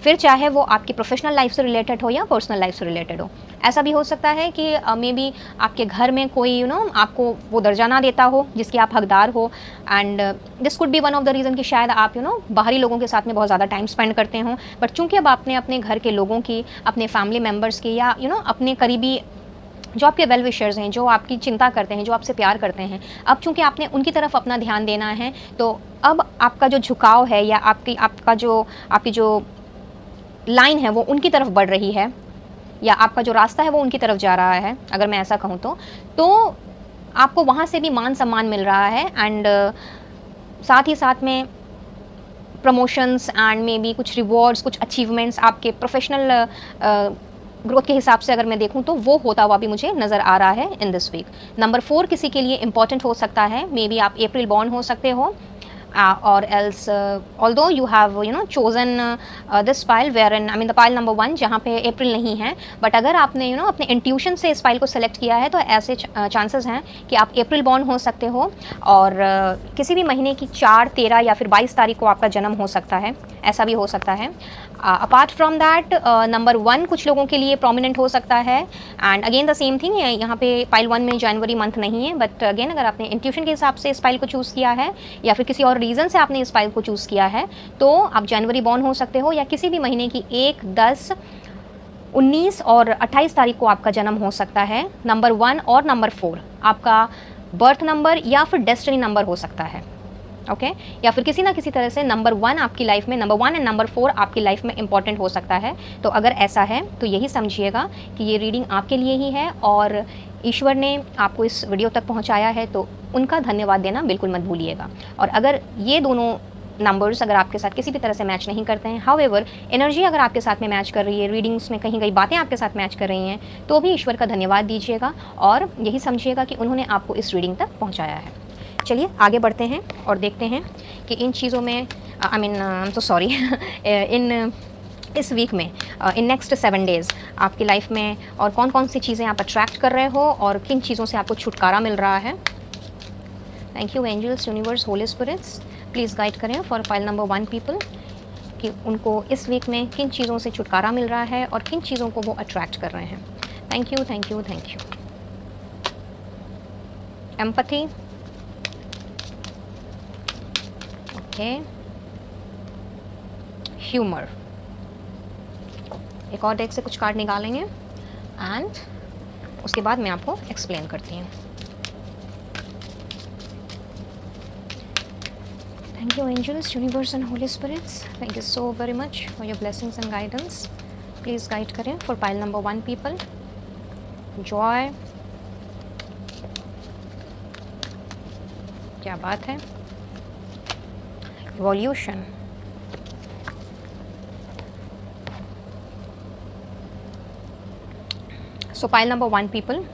फिर चाहे वो आपकी प्रोफेशनल लाइफ से रिलेटेड हो या पर्सनल लाइफ से रिलेटेड हो। ऐसा भी हो सकता है कि मे बी आपके घर में कोई आपको वो दर्जा ना देता हो जिसके आप हकदार हो, and this could be one of the reason कि शायद आप बाहरी लोगों के साथ में बहुत ज़्यादा टाइम स्पेंड करते हो। बट चूँकि अब आपने अपने घर के लोगों की, अपने फैमिली मेम्बर्स की या अपने करीबी जो आपके वेल विशर्स हैं, जो आपकी चिंता करते हैं, जो आपसे प्यार करते हैं, अब चूँकि आपने उनकी तरफ अपना ध्यान देना है, तो अब आपका जो झुकाव है या आपकी जो लाइन है वो उनकी तरफ बढ़ रही है, या आपका जो रास्ता है वो उनकी तरफ जा रहा है, अगर मैं ऐसा कहूँ तो आपको वहाँ से भी मान सम्मान मिल रहा है। एंड साथ ही साथ में प्रमोशंस एंड मे बी कुछ रिवॉर्ड्स, कुछ अचीवमेंट्स आपके प्रोफेशनल ग्रोथ के हिसाब से अगर मैं देखूं तो वो होता हुआ भी मुझे नज़र आ रहा है इन दिस वीक। नंबर 4 किसी के लिए इंपॉर्टेंट हो सकता है, मे बी आप अप्रैल बॉर्न हो सकते हो, or else although you have chosen this file wherein I mean the file number 1 जहाँ पे अप्रैल नहीं है, बट अगर आपने अपने इंट्यूशन से इस फाइल को सेलेक्ट किया है तो ऐसे चांसेस हैं कि आप अप्रैल बॉर्न हो सकते हो और किसी भी महीने की 4, 13 या फिर 22 तारीख को आपका जन्म हो सकता है, ऐसा भी हो सकता है। अपार्ट फ्रॉम दैट नंबर 1 कुछ लोगों के लिए प्रोमिनेंट हो सकता है and again the same thing है, यहाँ पे फाइल 1 में जनवरी मंथ नहीं है, बट अगेन अगर आपने इंट्यूशन के हिसाब से इस फाइल को चूज़ किया है या फिर किसी और रीज़न से आपने इस फाइल को चूज़ किया है तो आप जनवरी बॉर्न हो सकते हो या किसी भी महीने की 1, 10, 19 और 28 तारीख को आपका जन्म हो सकता है। नंबर 1 और नंबर 4 आपका बर्थ नंबर या फिर डेस्टिनी नंबर हो सकता है, ओके या फिर किसी ना किसी तरह से नंबर 1 आपकी लाइफ में, नंबर 1 एंड नंबर 4 आपकी लाइफ में इंपॉर्टेंट हो सकता है। तो अगर ऐसा है तो यही समझिएगा कि ये रीडिंग आपके लिए ही है और ईश्वर ने आपको इस वीडियो तक पहुंचाया है तो उनका धन्यवाद देना बिल्कुल मत भूलिएगा। और अगर ये दोनों नंबर्स अगर आपके साथ किसी भी तरह से मैच नहीं करते हैं, हाउएवर एनर्जी अगर आपके साथ में मैच कर रही है, रीडिंग्स में कहीं कहीं बातें आपके साथ मैच कर रही हैं, तो भी ईश्वर का धन्यवाद दीजिएगा और यही समझिएगा कि उन्होंने आपको इस रीडिंग तक पहुँचाया है। चलिए आगे बढ़ते हैं और देखते हैं कि इन चीज़ों में इस वीक में इन नेक्स्ट 7 डेज़ आपकी लाइफ में और कौन कौन सी चीज़ें आप अट्रैक्ट कर रहे हो और किन चीज़ों से आपको छुटकारा मिल रहा है। Thank you angels, universe, holy spirits, please guide करें फॉर फाइल नंबर 1 पीपल कि उनको इस वीक में किन चीज़ों से छुटकारा मिल रहा है और किन चीज़ों को वो अट्रैक्ट कर रहे हैं। Thank you, thank you, thank you. Empathy, okay, humour. एक और डेक से कुछ कार्ड निकालेंगे एंड उसके बाद मैं आपको एक्सप्लेन करती हूँ। Thank you angels, universe and holy spirits. Thank you so very much for your blessings and guidance. Please guide करें for pile number 1 people. Joy. क्या बात है। Evolution. So pile number 1 people.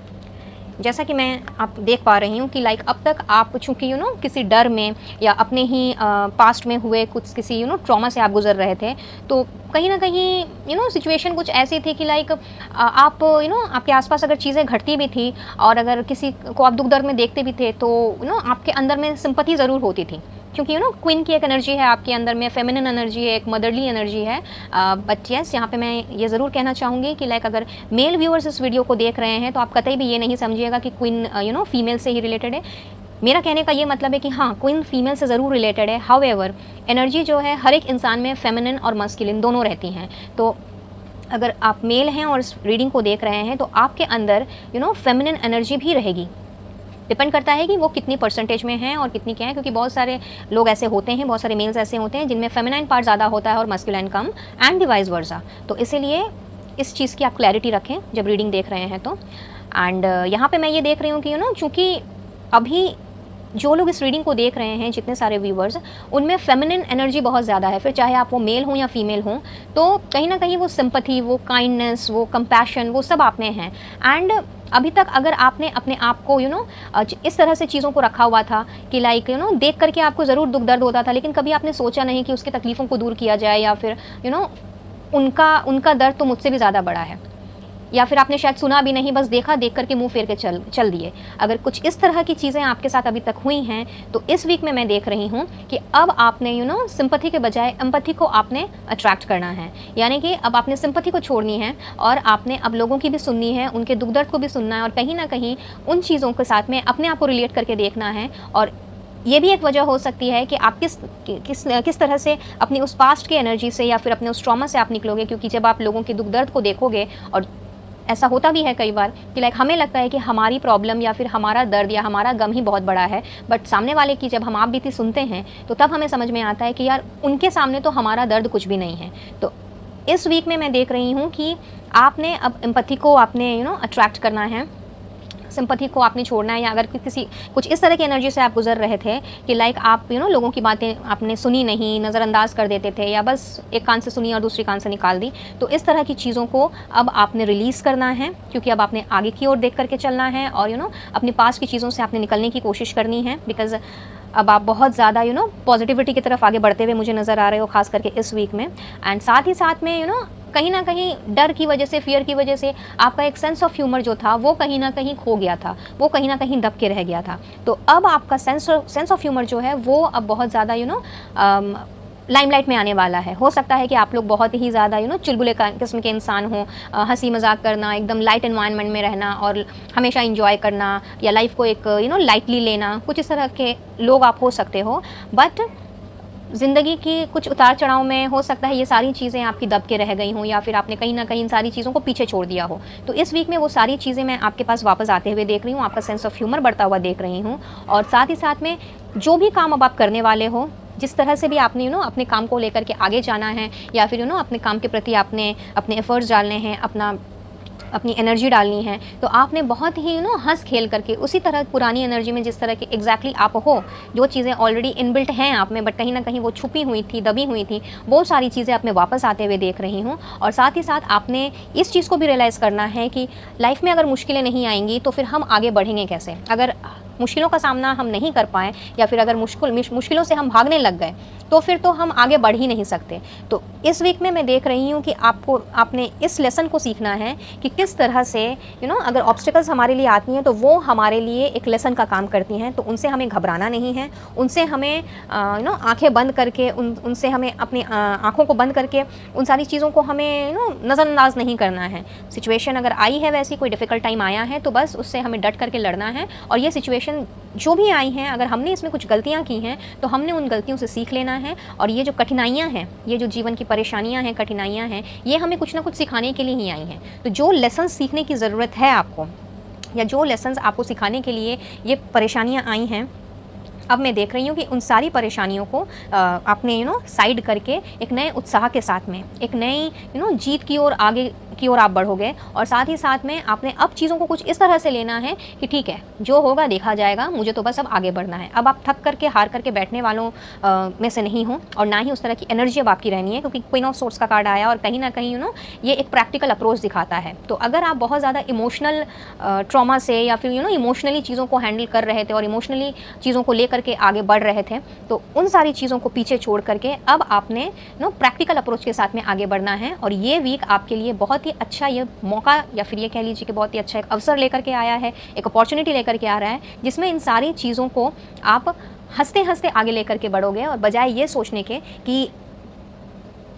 जैसा कि मैं आप देख पा रही हूँ कि लाइक अब तक आप चूँकि किसी डर में या अपने ही पास्ट में हुए कुछ किसी ट्रॉमा से आप गुजर रहे थे, तो कहीं ना कहीं सिचुएशन कुछ ऐसी थी कि लाइक आप आपके आसपास अगर चीज़ें घटती भी थी और अगर किसी को आप दुख दर्द में देखते भी थे तो आपके अंदर में सिंपैथी ज़रूर होती थी, क्योंकि क्वीन की एक एनर्जी है आपके अंदर में, फेमिनिन एनर्जी है, एक मदरली एनर्जी है। बट यस, यहाँ पे मैं ये ज़रूर कहना चाहूँगी कि लाइक अगर मेल व्यूअर्स इस वीडियो को देख रहे हैं तो आप कतई भी ये नहीं समझिएगा कि क्वीन फीमेल से ही रिलेटेड है। मेरा कहने का ये मतलब है कि हाँ, क्वीन फीमेल से ज़रूर रिलेटेड है, हाउएवर एनर्जी जो है हर एक इंसान में फेमिनिन और मस्कुलिन दोनों रहती हैं। तो अगर आप मेल हैं और इस रीडिंग को देख रहे हैं तो आपके अंदर फेमिनिन एनर्जी भी रहेगी। डिपेंड करता है कि वो कितनी परसेंटेज में है और कितनी क्या है, क्योंकि बहुत सारे लोग ऐसे होते हैं, बहुत सारे मेल्स ऐसे होते हैं जिनमें फेमिनाइन पार्ट ज़्यादा होता है और मस्कुलाइन कम, एंड डिवाइस वर्सा। तो इसीलिए इस चीज़ की आप क्लैरिटी रखें जब रीडिंग देख रहे हैं तो। एंड यहाँ पे मैं ये देख रही हूँ कि चूँकि अभी जो लोग इस रीडिंग को देख रहे हैं, जितने सारे व्यूवर्स, उनमें फेमिनिन एनर्जी बहुत ज़्यादा है, फिर चाहे आप वो मेल हों या फीमेल हों, तो कहीं ना कहीं वो सिंपैथी, वो काइंडनेस, वो कंपैशन, वो सब आप में है। एंड अभी तक अगर आपने अपने आप को इस तरह से चीज़ों को रखा हुआ था कि लाइक देख करके आपको ज़रूर दुख दर्द होता था, लेकिन कभी आपने सोचा नहीं कि उसकी तकलीफ़ों को दूर किया जाए या फिर उनका दर्द तो मुझसे भी ज़्यादा बड़ा है, या फिर आपने शायद सुना भी नहीं, बस देखा, देख करके मुंह फेर के चल दिए। अगर कुछ इस तरह की चीज़ें आपके साथ अभी तक हुई हैं तो इस वीक में मैं देख रही हूँ कि अब आपने सिंपैथी के बजाय एम्पैथी को आपने अट्रैक्ट करना है। यानी कि अब आपने सिंपैथी को छोड़नी है और आपने अब लोगों की भी सुननी है, उनके दुख दर्द को भी सुनना है और कहीं ना कहीं उन चीज़ों के साथ में अपने आप को रिलेट करके देखना है। और ये भी एक वजह हो सकती है कि आप किस तरह से अपनी उस पास्ट की एनर्जी से या फिर अपने उस ट्रॉमा से आप निकलोगे, क्योंकि जब आप लोगों के दुख दर्द को देखोगे, और ऐसा होता भी है कई बार कि लाइक हमें लगता है कि हमारी प्रॉब्लम या फिर हमारा दर्द या हमारा गम ही बहुत बड़ा है, बट सामने वाले की जब हम आप बीती सुनते हैं तो तब हमें समझ में आता है कि यार उनके सामने तो हमारा दर्द कुछ भी नहीं है। तो इस वीक में मैं देख रही हूँ कि आपने अब एम्पैथी को आपने अट्रैक्ट करना है, सिंपैथी को आपने छोड़ना है। या अगर कुछ इस तरह की एनर्जी से आप गुजर रहे थे कि लाइक आप लोगों की बातें आपने सुनी नहीं, नज़रअंदाज कर देते थे, या बस एक कान से सुनी और दूसरी कान से निकाल दी, तो इस तरह की चीज़ों को अब आपने रिलीज़ करना है, क्योंकि अब आपने आगे की ओर देख करके चलना है और अपने पास की चीज़ों से आपने निकलने की कोशिश करनी है। बिकॉज अब आप बहुत ज़्यादा पॉजिटिविटी की तरफ आगे बढ़ते हुए मुझे नज़र आ रहे हो, खास करके इस वीक में। एंड साथ ही साथ में कहीं ना कहीं डर की वजह से, फियर की वजह से आपका एक सेंस ऑफ ह्यूमर जो था वो कहीं ना कहीं खो गया था, वो कहीं ना कहीं दब के रह गया था। तो अब आपका सेंस ऑफ ह्यूमर जो है वो अब बहुत ज़्यादा लाइमलाइट में आने वाला है। हो सकता है कि आप लोग बहुत ही ज़्यादा चुलबुले किस्म के इंसान हों, हंसी मजाक करना, एकदम लाइट एनवायरनमेंट में रहना और हमेशा इंजॉय करना, या लाइफ को एक लाइटली लेना, कुछ इस तरह के लोग आप हो सकते हो। बट ज़िंदगी की कुछ उतार चढ़ाव में हो सकता है ये सारी चीज़ें आपकी दब के रह गई हों, या फिर आपने कहीं ना कहीं इन सारी चीज़ों को पीछे छोड़ दिया हो। तो इस वीक में वो सारी चीज़ें मैं आपके पास वापस आते हुए देख रही हूँ, आपका सेंस ऑफ ह्यूमर बढ़ता हुआ देख रही हूँ। और साथ ही साथ में जो भी काम अब आप करने वाले हो, जिस तरह से भी आपने अपने काम को लेकर के आगे जाना है, या फिर अपने काम के प्रति आपने अपने एफर्ट्स डालने हैं, अपनी एनर्जी डालनी है, तो आपने बहुत ही हंस खेल करके उसी तरह पुरानी एनर्जी में, जिस तरह के एग्जैक्टली आप हो, जो चीज़ें ऑलरेडी इनबिल्ट हैं आप में बट कहीं ना कहीं वो छुपी हुई थी, दबी हुई थी, वो सारी चीज़ें आप में वापस आते हुए देख रही हूँ। और साथ ही साथ आपने इस चीज़ को भी रियलाइज़ करना है कि लाइफ में अगर मुश्किलें नहीं आएंगी तो फिर हम आगे बढ़ेंगे कैसे। अगर मुश्किलों का सामना हम नहीं कर पाएँ, या फिर अगर मुश्किलों से हम भागने लग गए, तो फिर तो हम आगे बढ़ ही नहीं सकते। तो इस वीक में मैं देख रही हूँ कि आपने इस लेसन को सीखना है कि किस तरह से अगर ऑब्स्टिकल्स हमारे लिए आती हैं तो वो हमारे लिए एक लेसन का काम करती हैं। तो उनसे हमें घबराना नहीं है, उनसे हमें आंखें बंद करके उनसे हमें अपनी आंखों को बंद करके उन सारी चीज़ों को हमें नज़रअंदाज नहीं करना है। सिचुएशन अगर आई है, वैसी कोई डिफ़िकल्ट टाइम आया है, तो बस उससे हमें डट करके लड़ना है। और ये सिचुएशन जो भी आई हैं, अगर हमने इसमें कुछ गलतियां की हैं तो हमने उन गलतियों से सीख लेना है। और ये जो कठिनाइयां हैं, ये जो जीवन की परेशानियां हैं, कठिनाइयां हैं, ये हमें कुछ ना कुछ सिखाने के लिए ही आई हैं। तो जो लेसन सीखने की ज़रूरत है आपको, या जो लेसन्स आपको सिखाने के लिए ये परेशानियां आई हैं, अब मैं देख रही हूँ कि उन सारी परेशानियों को आपने साइड करके एक नए उत्साह के साथ में, एक नई जीत की ओर, आगे की ओर आप बढ़ोगे। और साथ ही साथ में आपने अब चीज़ों को कुछ इस तरह से लेना है कि ठीक है, जो होगा देखा जाएगा, मुझे तो बस अब आगे बढ़ना है। अब आप थक करके, हार करके बैठने वालों में से नहीं हो, और ना ही उस तरह की एनर्जी अब आपकी रहनी है, क्योंकि क्वीन ऑफ सोर्ड्स का कार्ड आया और कहीं ना कहीं ये एक प्रैक्टिकल अप्रोच दिखाता है। तो अगर आप बहुत ज़्यादा इमोशनल ट्रॉमा से, या फिर इमोशनली चीज़ों को हैंडल कर रहे थे और इमोशनली चीज़ों को लेकर के आगे बढ़ रहे थे, तो उन सारी चीज़ों को पीछे छोड़ करके अब आपने प्रैक्टिकल अप्रोच के साथ में आगे बढ़ना है। और ये वीक आपके लिए बहुत ही अच्छा ये मौका, या फिर ये कह लीजिए कि बहुत ही अच्छा एक अवसर लेकर के आया है, एक अपॉर्चुनिटी लेकर के आ रहा है, जिसमें इन सारी चीज़ों को आप हंसते हंसते आगे लेकर के बढ़ोगे। और बजाय ये सोचने के कि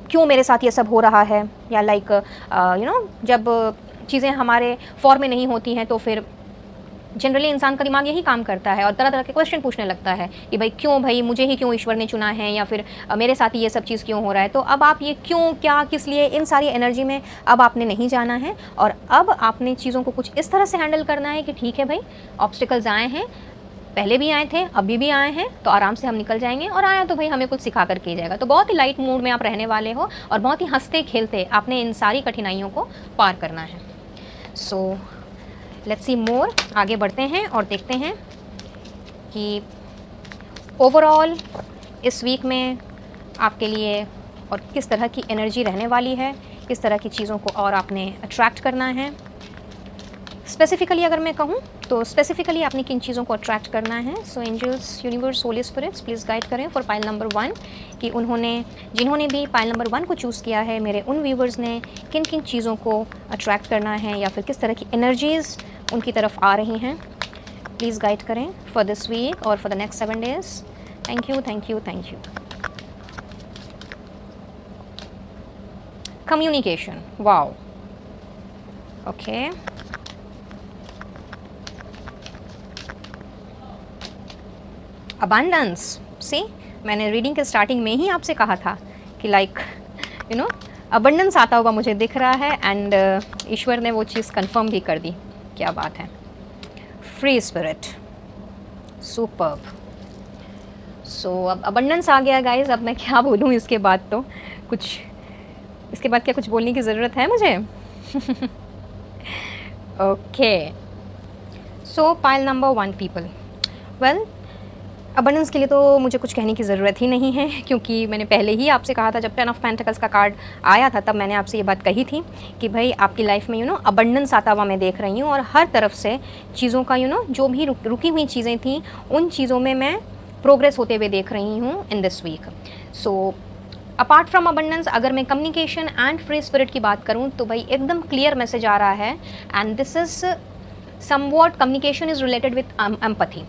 क्यों मेरे साथ ये सब हो रहा है, या जब चीज़ें हमारे फॉर्म में नहीं होती हैं तो फिर जनरली इंसान का दिमाग यही काम करता है और तरह तरह के क्वेश्चन पूछने लगता है कि भाई मुझे ही क्यों ईश्वर ने चुना है, या फिर मेरे साथ ही ये सब चीज़ क्यों हो रहा है। तो अब आप ये क्यों, क्या, किस लिए, इन सारी एनर्जी में अब आपने नहीं जाना है। और अब आपने चीज़ों को कुछ इस तरह से हैंडल करना है कि ठीक है भाई, ऑब्स्टिकल्स आए हैं, पहले भी आए थे, अभी भी आए हैं, तो आराम से हम निकल जाएंगे, और आया तो भाई हमें कुछ सिखा कर के जाएगा। तो बहुत ही लाइट मूड में आप रहने वाले हो, और बहुत ही हंसते खेलते आपने इन सारी कठिनाइयों को पार करना है। सो लेट्स सी मोर, आगे बढ़ते हैं और देखते हैं कि ओवरऑल इस वीक में आपके लिए और किस तरह की एनर्जी रहने वाली है, किस तरह की चीज़ों को और आपने अट्रैक्ट करना है। स्पेसिफिकली अगर मैं कहूँ तो स्पेसिफिकली आपने किन चीज़ों को अट्रैक्ट करना है। So angels, universe, holy spirits, please guide करें फॉर पाइल नंबर 1 कि जिन्होंने भी पाइल नंबर 1 को चूज़ किया है, मेरे उन व्यूवर्स ने किन किन चीज़ों को अट्रैक्ट करना है, या फिर किस तरह की एनर्जीज़ उनकी तरफ आ रही हैं। प्लीज़ गाइड करें फॉर दिस वीक और for the next 7 days. Thank you, thank you, thank you. Communication, wow, okay. Abundance, see, मैंने रीडिंग के स्टार्टिंग में ही आपसे कहा था कि अबंडेंस आता हुआ मुझे दिख रहा है, एंड ईश्वर ने वो चीज़ कंफर्म भी कर दी। क्या बात है। Free spirit, superb. सो अब अबंडेंस आ गया गाइज। अब मैं क्या बोलूँ इसके बाद, तो इसके बाद क्या कुछ बोलने की ज़रूरत है मुझे? Okay, so pile number 1 people. Well, abundance के लिए तो मुझे कुछ कहने की ज़रूरत ही नहीं है, क्योंकि मैंने पहले ही आपसे कहा था, जब 10 ऑफ पेंटिकल्स का कार्ड आया था तब मैंने आपसे ये बात कही थी कि भाई आपकी लाइफ में अबंडेंस आता हुआ मैं देख रही हूँ, और हर तरफ से चीज़ों का जो भी रुकी हुई चीज़ें थी, उन चीज़ों में मैं प्रोग्रेस होते हुए देख रही हूँ in this week. So apart from abundance, अगर मैं कम्युनिकेशन एंड फ्री स्पिरिट की बात करूँ तो भाई एकदम क्लियर मैसेज आ रहा है, and this is somewhat communication is related with empathy.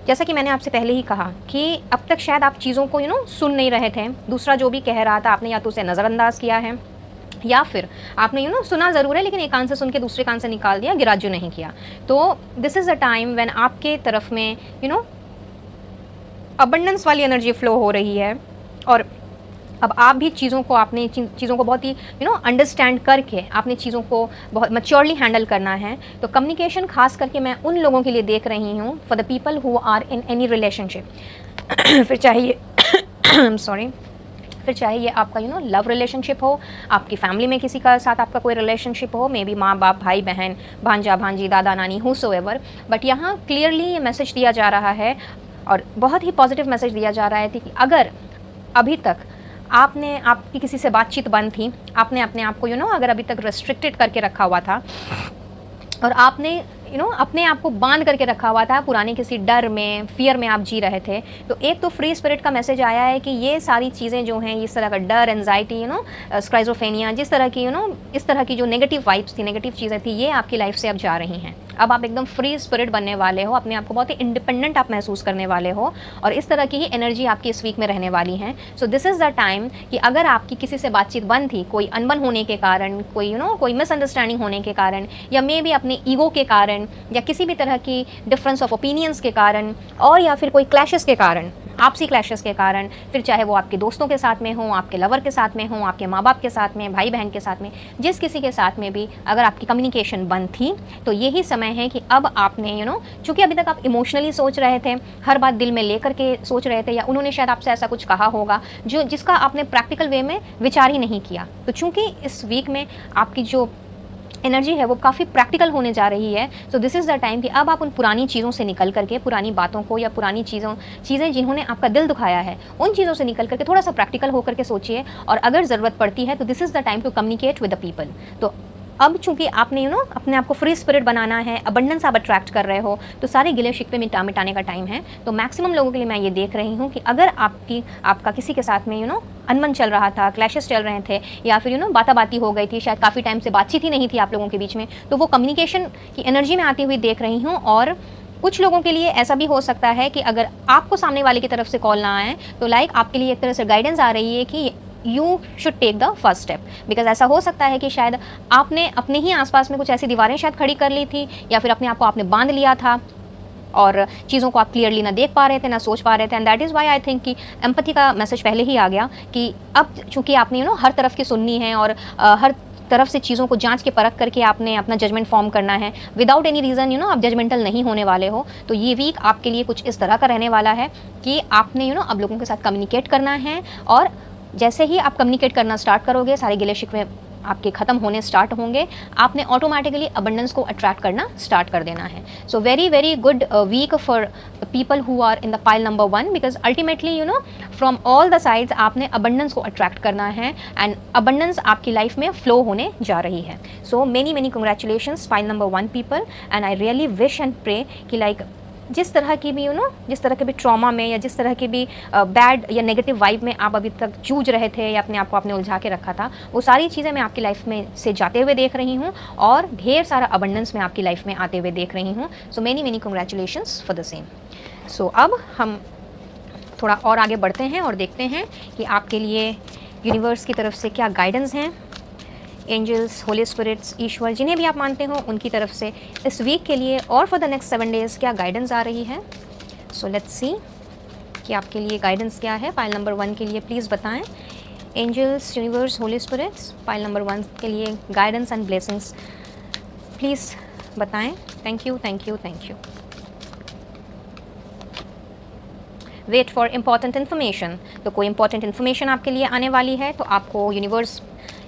जैसा कि मैंने आपसे पहले ही कहा कि अब तक शायद आप चीज़ों को सुन नहीं रहे थे, दूसरा जो भी कह रहा था आपने या तो उसे नज़रअंदाज किया है, या फिर आपने सुना ज़रूर है लेकिन एक कान से सुन के दूसरे कान से निकाल दिया, ग्राह्य नहीं किया। तो this is a time when आपके तरफ में अबंडेंस वाली एनर्जी फ्लो हो रही है, और अब आप भी चीज़ों को बहुत ही अंडरस्टैंड करके आपने चीज़ों को बहुत मैच्योरली हैंडल करना है। तो कम्युनिकेशन खास करके मैं उन लोगों के लिए देख रही हूँ, for the people who are in any relationship फिर चाहे ये सॉरी फिर चाहे ये आपका लव रिलेशनशिप हो, आपकी फैमिली में किसी का साथ आपका कोई रिलेशनशिप हो, मे बी माँ बाप, भाई बहन, भांजा भांजी, दादा नानी, हूसोएवर, बट यहाँ क्लियरली ये मैसेज दिया जा रहा है और बहुत ही पॉजिटिव मैसेज दिया जा रहा है कि अगर अभी तक आपकी किसी से बातचीत बंद थी, आपने अपने आप को अगर अभी तक रेस्ट्रिक्टेड करके रखा हुआ था और आपने अपने आप को बांध करके रखा हुआ था, पुराने किसी डर में, फियर में आप जी रहे थे, तो एक तो फ्री स्पिरिट का मैसेज आया है कि ये सारी चीज़ें जो हैं, इस तरह का डर, एंजाइटी, स्क्राइजोफेनिया, जिस तरह की इस तरह की जो नेगेटिव वाइब्स थी, नेगेटिव चीज़ें थी, ये आपकी लाइफ से अब जा रही हैं। अब आप एकदम फ्री स्पिरिट बनने वाले हो, अपने आप को बहुत ही इंडिपेंडेंट आप महसूस करने वाले हो, और इस तरह की ही एनर्जी आपकी इस वीक में रहने वाली है। सो दिस इज़ द टाइम कि अगर आपकी किसी से बातचीत बंद थी, कोई अनबन होने के कारण, कोई मिसअंडरस्टैंडिंग होने के कारण, या मे बी अपने ईगो के कारण, या किसी भी तरह की डिफरेंस ऑफ ओपिनियंस के कारण, और या फिर कोई क्लैशेस के कारण, आपसी क्लैशेस के कारण, फिर चाहे वो आपके दोस्तों के साथ में हो, आपके लवर के साथ में हो, आपके माँ बाप के साथ में, भाई बहन के साथ में, जिस किसी के साथ में भी अगर आपकी कम्युनिकेशन बंद थी, तो यही समय है कि अब आपने चूँकि अभी तक आप इमोशनली सोच रहे थे, हर बात दिल में लेकर के सोच रहे थे, या उन्होंने शायद आपसे ऐसा कुछ कहा होगा जिसका आपने प्रैक्टिकल वे में विचार ही नहीं किया। तो चूँकि इस वीक में आपकी जो एनर्जी है वो काफ़ी प्रैक्टिकल होने जा रही है, सो दिस इज़ द टाइम कि अब आप उन पुरानी चीज़ों से निकल करके, पुरानी बातों को या पुरानी चीज़ें जिन्होंने आपका दिल दुखाया है, उन चीज़ों से निकल करके थोड़ा सा प्रैक्टिकल होकर के सोचिए, और अगर ज़रूरत पड़ती है तो this is the time to communicate with the people. तो अब चूंकि आपने अपने आप को फ्री स्पिरिट बनाना है, अबंडेंस आप अट्रैक्ट कर रहे हो, तो सारे गिले शिकवे मिटाने का टाइम है। तो मैक्सिमम लोगों के लिए मैं ये देख रही हूँ कि अगर आपका किसी के साथ में अनबन चल रहा था, क्लैशेस चल रहे थे, या फिर बाताबाती हो गई थी, शायद काफ़ी टाइम से बातचीत ही नहीं थी आप लोगों के बीच में, तो वो कम्युनिकेशन की एनर्जी में आती हुई देख रही हूँ। और कुछ लोगों के लिए ऐसा भी हो सकता है कि अगर आपको सामने वाले की तरफ से कॉल ना आए, तो लाइक आपके लिए एक तरह से गाइडेंस आ रही है कि you should take the first step, because ऐसा हो सकता है कि शायद आपने अपने ही आसपास में कुछ ऐसी दीवारें शायद खड़ी कर ली थी, या फिर अपने आप को आपने बांध लिया था और चीज़ों को आप क्लियरली ना देख पा रहे थे, ना सोच पा रहे थे, and that is why I think कि एम्पैथी का मैसेज पहले ही आ गया कि अब चूँकि आपने हर तरफ की सुननी है, और हर तरफ से चीज़ों को जांच के परख करके आपने अपना जजमेंट फॉर्म करना है, विदाउट एनी रीज़न आप जजमेंटल नहीं होने वाले हो। तो ये वीक आपके लिए कुछ इस तरह का रहने वाला है कि आपने अब लोगों के साथ कम्युनिकेट करना है, और जैसे ही आप कम्युनिकेट करना स्टार्ट करोगे, सारे गिले शिकवे आपके ख़त्म होने स्टार्ट होंगे, आपने ऑटोमेटिकली अबंडेंस को अट्रैक्ट करना स्टार्ट कर देना है। So very very good week for the people who are in the pile number 1, because ultimately from all the sides आपने अबंडेंस को अट्रैक्ट करना है, एंड अबंडेंस आपकी लाइफ में फ्लो होने जा रही है। So many congratulations pile number 1 people, and I really wish and pray कि लाइक जिस तरह की भी जिस तरह के भी ट्रॉमा में, या जिस तरह के भी बैड या नेगेटिव वाइब में आप अभी तक जूझ रहे थे, या अपने आप को आपने उलझा के रखा था, वो सारी चीज़ें मैं आपकी लाइफ में से जाते हुए देख रही हूँ, और ढेर सारा अबंडेंस में आपकी लाइफ में आते हुए देख रही हूँ। So many congratulations for the same. So अब हम थोड़ा और आगे बढ़ते हैं और देखते हैं कि आपके लिए यूनिवर्स की तरफ से क्या गाइडेंस हैं, एंजल्स, होली स्पिरिट्स, ईश्वर, जिन्हें भी आप मानते हो, उनकी तरफ से इस वीक के लिए और फॉर द नेक्स्ट 7 डेज़ क्या गाइडेंस आ रही है। सो लेट्स सी कि आपके लिए गाइडेंस क्या है। पाइल नंबर 1 के लिए प्लीज़ बताएं। Angels, universe, holy spirits, pile number 1 के लिए गाइडेंस एंड ब्लेसिंग्स प्लीज़ बताएं। Thank you, thank you, thank you. Wait for important information. तो कोई इंपॉर्टेंट इन्फॉर्मेशन आपके लिए आने वाली है, तो आपको यूनिवर्स,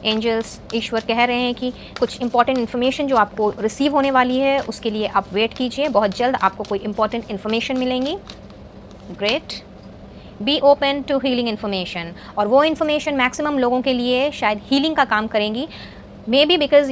एंजल्स, ईश्वर कह रहे हैं कि कुछ इंपॉर्टेंट इन्फॉर्मेशन जो आपको रिसीव होने वाली है, उसके लिए आप वेट कीजिए, बहुत जल्द आपको कोई इंपॉर्टेंट इन्फॉर्मेशन मिलेंगी। Great. Be open to healing information, और वो इन्फॉर्मेशन मैक्सिमम लोगों के लिए शायद हीलिंग का काम करेंगी, मे बी बिकॉज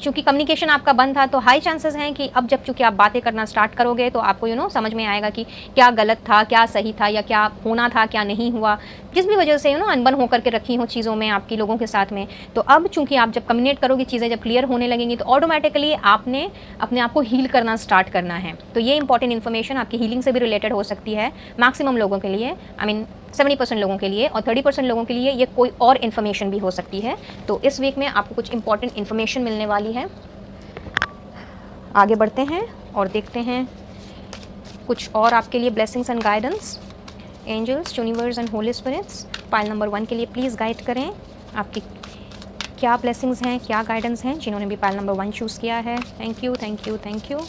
चूँकि कम्युनिकेशन आपका बंद था, तो हाई चांसेस हैं कि अब जब चूँकि आप बातें करना स्टार्ट करोगे तो आपको समझ में आएगा कि क्या गलत था, क्या सही था, या क्या होना था, क्या नहीं हुआ, जिस भी वजह से अनबन होकर के रखी हो चीज़ों में आपकी लोगों के साथ में। तो अब चूँकि आप जब कम्युनिकेट करोगे, चीज़ें जब क्लियर होने लगेंगी, तो ऑटोमेटिकली आपने अपने आप को हील करना स्टार्ट करना है। तो ये इंपॉर्टेंट इन्फॉर्मेशन आपकी हीलिंग से भी रिलेटेड हो सकती है मैक्सिमम लोगों के लिए, 70% लोगों के लिए, और 30% लोगों के लिए ये कोई और इन्फॉर्मेशन भी हो सकती है। तो इस वीक में आपको कुछ इंपॉर्टेंट इन्फॉर्मेशन मिलने वाली है। आगे बढ़ते हैं और देखते हैं कुछ और आपके लिए blessings and guidance. Angels, universe and holy spirits, pile number 1 के लिए प्लीज़ गाइड करें आपकी क्या ब्लेसिंग्स हैं, क्या गाइडेंस हैं, जिन्होंने भी पाइल नंबर 1 चूज़ किया है। Thank you, thank you, thank you.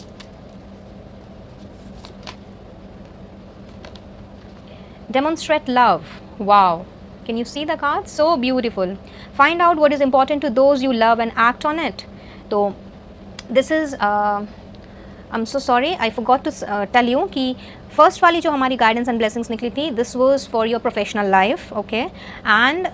Demonstrate love. Wow. Can you see the card? So beautiful. Find out what is important to those you love and act on it. So this is I'm so sorry, I forgot to tell you कि first वाली जो हमारी guidance and blessings निकली थी, this was for your professional life, okay, and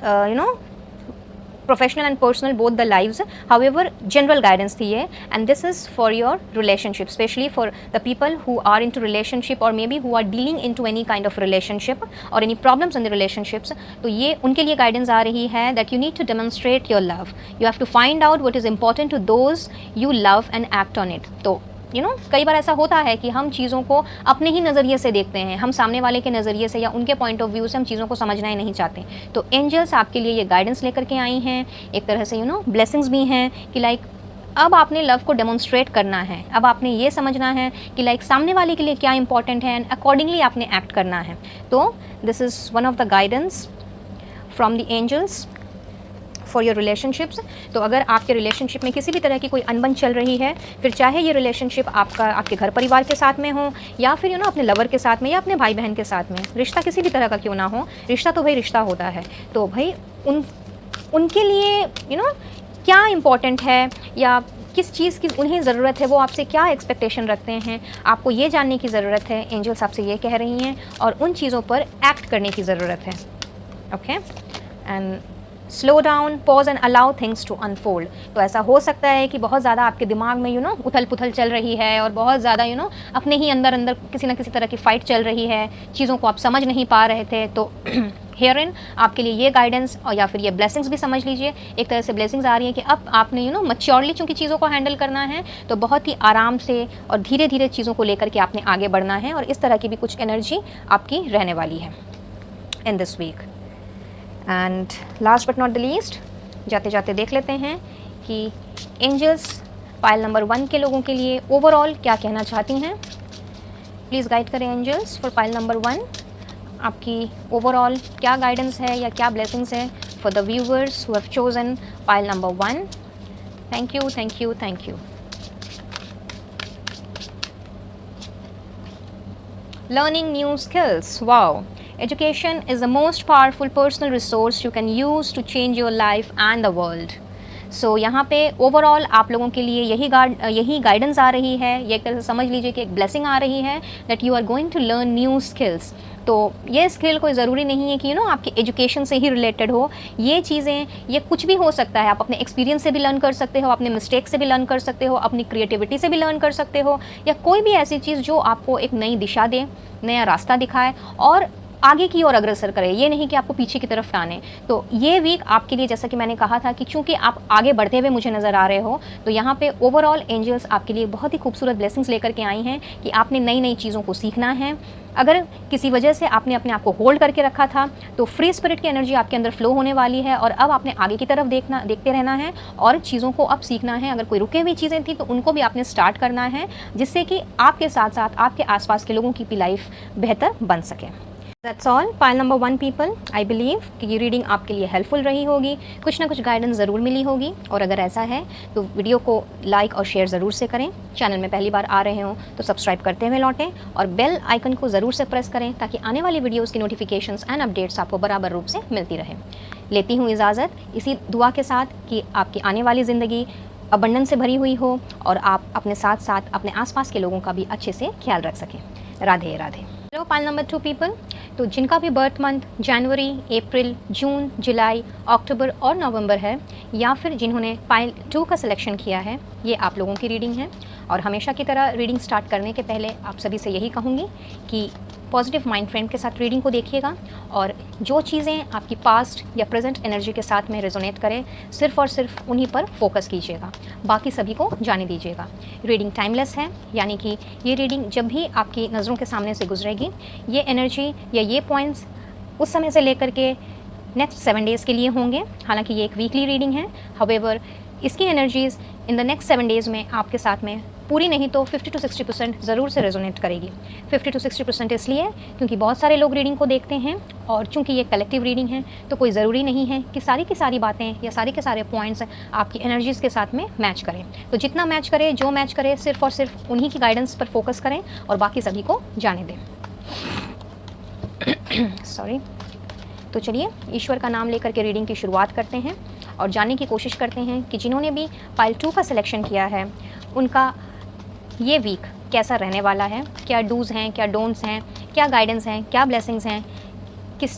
professional and personal both the lives. However general guidance थी ये, and this is for your relationship, specially for the people who are in to relationship और maybe who are dealing in to any kind of relationship और any problems in the relationships. तो ये उनके लिए guidance आ रही है that you need to demonstrate your love, you have to find out what is important to those you love and act on it. तो कई बार ऐसा होता है कि हम चीज़ों को अपने ही नज़रिए से देखते हैं, हम सामने वाले के नज़रिए से या उनके पॉइंट ऑफ व्यू से हम चीज़ों को समझना ही नहीं चाहते। तो एंजल्स आपके लिए ये गाइडेंस लेकर के आई हैं, एक तरह से ब्लेसिंग्स भी हैं कि लाइक अब आपने लव को डेमोन्स्ट्रेट करना है, अब आपने ये समझना है कि लाइक सामने वाले के लिए क्या इंपॉर्टेंट है एंड अकॉर्डिंगली आपने एक्ट करना है। तो this is one of the guidance from the angels for your relationships. तो अगर आपके रिलेशनशिप में किसी भी तरह की कोई अनबन चल रही है, फिर चाहे ये रिलेशनशिप आपके घर परिवार के साथ में हो या फिर अपने लवर के साथ में या अपने भाई बहन के साथ में, रिश्ता किसी भी तरह का क्यों ना हो, रिश्ता तो भाई रिश्ता होता है। तो भाई उनके लिए क्या इम्पोर्टेंट है या किस चीज़ की उन्हें ज़रूरत है, वो आपसे क्या एक्सपेक्टेशन रखते हैं, आपको ये जानने की ज़रूरत है। एंजल्स आपसे ये कह रही हैं और उन चीज़ों पर एक्ट करने की ज़रूरत है। Okay, and slow down, pause and allow things to unfold. तो ऐसा हो सकता है कि बहुत ज़्यादा आपके दिमाग में उथल पुथल चल रही है और बहुत ज़्यादा अपने ही अंदर किसी न किसी तरह की फ़ाइट चल रही है, चीज़ों को आप समझ नहीं पा रहे थे। तो हेयर इन आपके लिए ये गाइडेंस और या फिर ये ब्लेसिंग्स भी समझ लीजिए, एक तरह से ब्लेसिंग्स आ रही है कि अब आपने मैच्योरली चूँकि चीज़ों को हैंडल करना है, तो बहुत ही आराम से और धीरे धीरे चीज़ों को लेकर के आपने आगे बढ़ना है, और इस तरह की भी कुछ एनर्जी आपकी रहने वाली है in this week. And last but not the least, जाते जाते देख लेते हैं कि एंजल्स पाइल नंबर 1 के लोगों के लिए ओवरऑल क्या कहना चाहती हैं। प्लीज़ गाइड करें एंजल्स फॉर पाइल नंबर 1, आपकी ओवरऑल क्या गाइडेंस है या क्या ब्लेसिंग्स है for the viewers who have chosen pile number 1। Thank you, thank you, thank you. Learning new skills. Wow. Education is the most powerful personal resource you can use to change your life and the world. So यहाँ पे overall आप लोगों के लिए यही guidance आ रही है, ये एक तरह से समझ लीजिए कि एक ब्लेसिंग आ रही है that you are going to learn new skills. तो ये स्किल कोई ज़रूरी नहीं है कि आपकी एजुकेशन से ही रिलेटेड हो, ये चीज़ें ये कुछ भी हो सकता है। आप अपने एक्सपीरियंस से भी लर्न कर सकते हो, अपने मिस्टेक से भी लर्न कर सकते हो, अपनी क्रिएटिविटी से भी लर्न कर सकते हो, या कोई भी ऐसी चीज़ जो आपको एक नई दिशा दे, नया रास्ता दिखाए और आगे की ओर अग्रसर करे, ये नहीं कि आपको पीछे की तरफ टाने। तो ये वीक आपके लिए, जैसा कि मैंने कहा था कि चूंकि आप आगे बढ़ते हुए मुझे नज़र आ रहे हो, तो यहाँ पे ओवरऑल एंजल्स आपके लिए बहुत ही खूबसूरत ब्लेसिंग्स लेकर के आई हैं कि आपने नई नई चीज़ों को सीखना है। अगर किसी वजह से आपने अपने आप को होल्ड करके रखा था, तो फ्री स्पिरिट की एनर्जी आपके अंदर फ्लो होने वाली है और अब आपने आगे की तरफ देखते रहना है और चीज़ों को अब सीखना है। अगर कोई रुके हुई चीज़ें थी तो उनको भी आपने स्टार्ट करना है, जिससे कि आपके साथ साथ आपके आसपास के लोगों की भी लाइफ बेहतर बन सके। That's all pile number 1 people. I believe कि ये रीडिंग आपके लिए हेल्पफुल रही होगी, कुछ ना कुछ गाइडेंस ज़रूर मिली होगी, और अगर ऐसा है तो वीडियो को लाइक और शेयर ज़रूर से करें। चैनल में पहली बार आ रहे हों तो सब्सक्राइब करते हुए लौटें और बेल आइकन को ज़रूर से प्रेस करें ताकि आने वाली वीडियोज़ की नोटिफिकेशंस एंड अपडेट्स आपको बराबर रूप से मिलती रहे। लेती हूँ इजाज़त इसी दुआ के साथ कि आपकी आने वाली ज़िंदगी अबंडेंस से भरी हुई हो और आप अपने साथ साथ अपने आसपास के लोगों का भी अच्छे से ख्याल रख सकें। Radhe Radhe. Hello pile number 2 people, तो जिनका भी बर्थ मंथ जनवरी, अप्रैल, जून, जुलाई, अक्टूबर और नवंबर है, या फिर जिन्होंने पाइल 2 का सिलेक्शन किया है, ये आप लोगों की रीडिंग है। और हमेशा की तरह रीडिंग स्टार्ट करने के पहले आप सभी से यही कहूँगी कि पॉजिटिव माइंड फ्रेम के साथ रीडिंग को देखिएगा और जो चीज़ें आपकी पास्ट या प्रेजेंट एनर्जी के साथ में रेजोनेट करें, सिर्फ़ और सिर्फ उन्हीं पर फोकस कीजिएगा, बाकी सभी को जाने दीजिएगा। रीडिंग टाइमलेस है, यानी कि ये रीडिंग जब भी आपकी नज़रों के सामने से गुजरेगी, ये एनर्जी या ये पॉइंट्स उस समय से लेकर के नेक्स्ट 7 डेज़ के लिए होंगे। हालांकि ये एक वीकली रीडिंग है, हाउएवर इसकी energies in the next 7 days में आपके साथ में पूरी नहीं तो 50 to 60% ज़रूर से रेजोनेट करेगी। 50 to 60% इसलिए क्योंकि बहुत सारे लोग रीडिंग को देखते हैं और चूंकि ये कलेक्टिव रीडिंग है तो कोई ज़रूरी नहीं है कि सारी की सारी बातें या सारे के सारे पॉइंट्स आपकी एनर्जीज़ के साथ में मैच करें। तो जितना मैच करे, जो मैच करे, सिर्फ और सिर्फ उन्हीं की गाइडेंस पर फोकस करें और बाकी सभी को जाने दें। सॉरी। तो चलिए ईश्वर का नाम लेकर के रीडिंग की शुरुआत करते हैं और जानने की कोशिश करते हैं कि जिन्होंने भी पाइल 2 का सिलेक्शन किया है उनका ये वीक कैसा रहने वाला है, क्या डूज़ हैं, क्या डोंट्स हैं, क्या गाइडेंस हैं, क्या ब्लेसिंग्स हैं, किस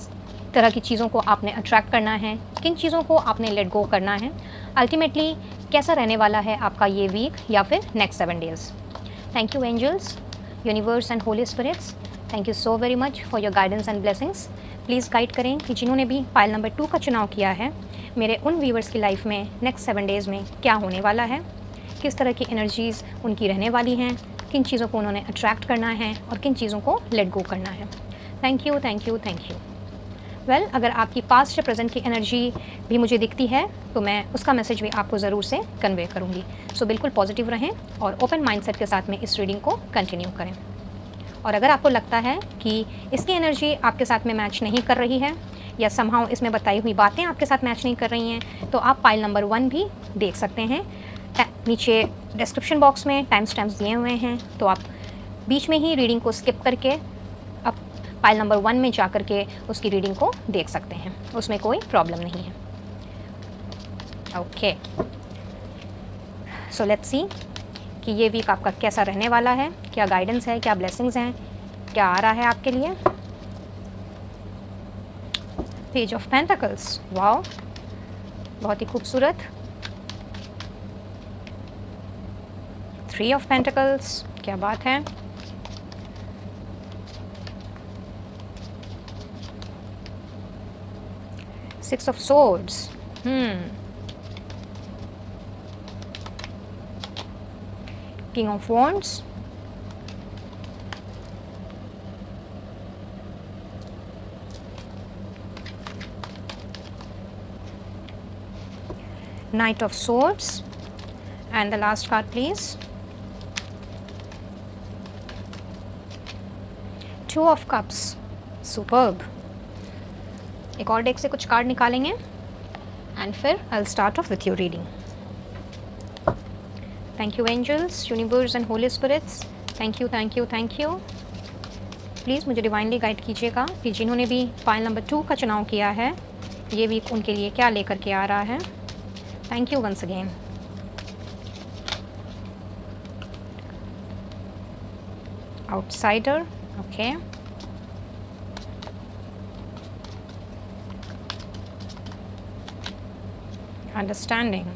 तरह की चीज़ों को आपने अट्रैक्ट करना है, किन चीज़ों को आपने लेट गो करना है, अल्टीमेटली कैसा रहने वाला है आपका ये वीक या फिर next 7 days. Thank you angels, universe and holy spirits, thank you so very much for your guidance and blessings. Please guide करें कि जिन्होंने भी पाइल नंबर 2 का चुनाव किया है, मेरे उन व्यूवर्स की लाइफ में नेक्स्ट 7 डेज़ में क्या होने वाला है, किस तरह की एनर्जीज़ उनकी रहने वाली हैं, किन चीज़ों को उन्होंने अट्रैक्ट करना है और किन चीज़ों को लेट गो करना है। Thank you, thank you, thank you. Well, अगर आपकी पास्ट या प्रेजेंट की एनर्जी भी मुझे दिखती है तो मैं उसका मैसेज भी आपको ज़रूर से कन्वे करूँगी। सो बिल्कुल पॉजिटिव रहें और ओपन माइंडसेट के साथ में इस रीडिंग को कंटिन्यू करें। और अगर आपको लगता है कि इसकी एनर्जी आपके साथ में मैच नहीं कर रही है या समहाउ इसमें बताई हुई बातें आपके साथ मैच नहीं कर रही हैं, तो आप पाइल नंबर 1 भी देख सकते हैं। नीचे डिस्क्रिप्शन बॉक्स में टाइम स्टैम्प्स दिए हुए हैं, तो आप बीच में ही रीडिंग को स्किप करके अब पाइल नंबर 1 में जा कर के उसकी रीडिंग को देख सकते हैं, उसमें कोई प्रॉब्लम नहीं है। ओके, सो लेट्स सी कि ये वीक आपका कैसा रहने वाला है, क्या गाइडेंस है, क्या ब्लेसिंग्स हैं, क्या आ रहा है आपके लिए। पेज ऑफ पेंटिकल्स, वाओ, बहुत ही खूबसूरत। 3 ऑफ पेंटिकल्स, क्या बात है। Six of Swords, King of Wands, Knight of Swords, and the last card please, Two of Cups, superb। एक और डेक से कुछ कार्ड निकालेंगे एंड फिर I will start off with your reading. Thank you angels, universe and holy spirits, thank you, thank you, thank you. Please मुझे divinely guide कीजिएगा कि जिन्होंने भी पाइल नंबर 2 का चुनाव किया है ये वीक उनके लिए क्या लेकर के आ रहा है। Thank you once again. Outsider, okay, understanding,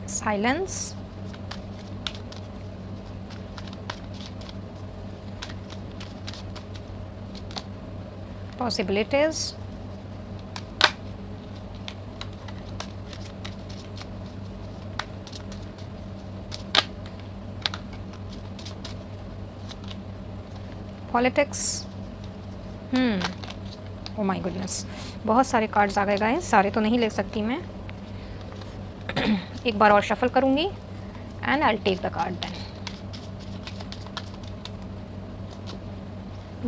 silence, possibilities, politics. Oh my goodness, बहुत सारे कार्ड्स आ गए गाइस, सारे तो नहीं ले सकती मैं। एक बार और शफल करूँगी and I will take the card then.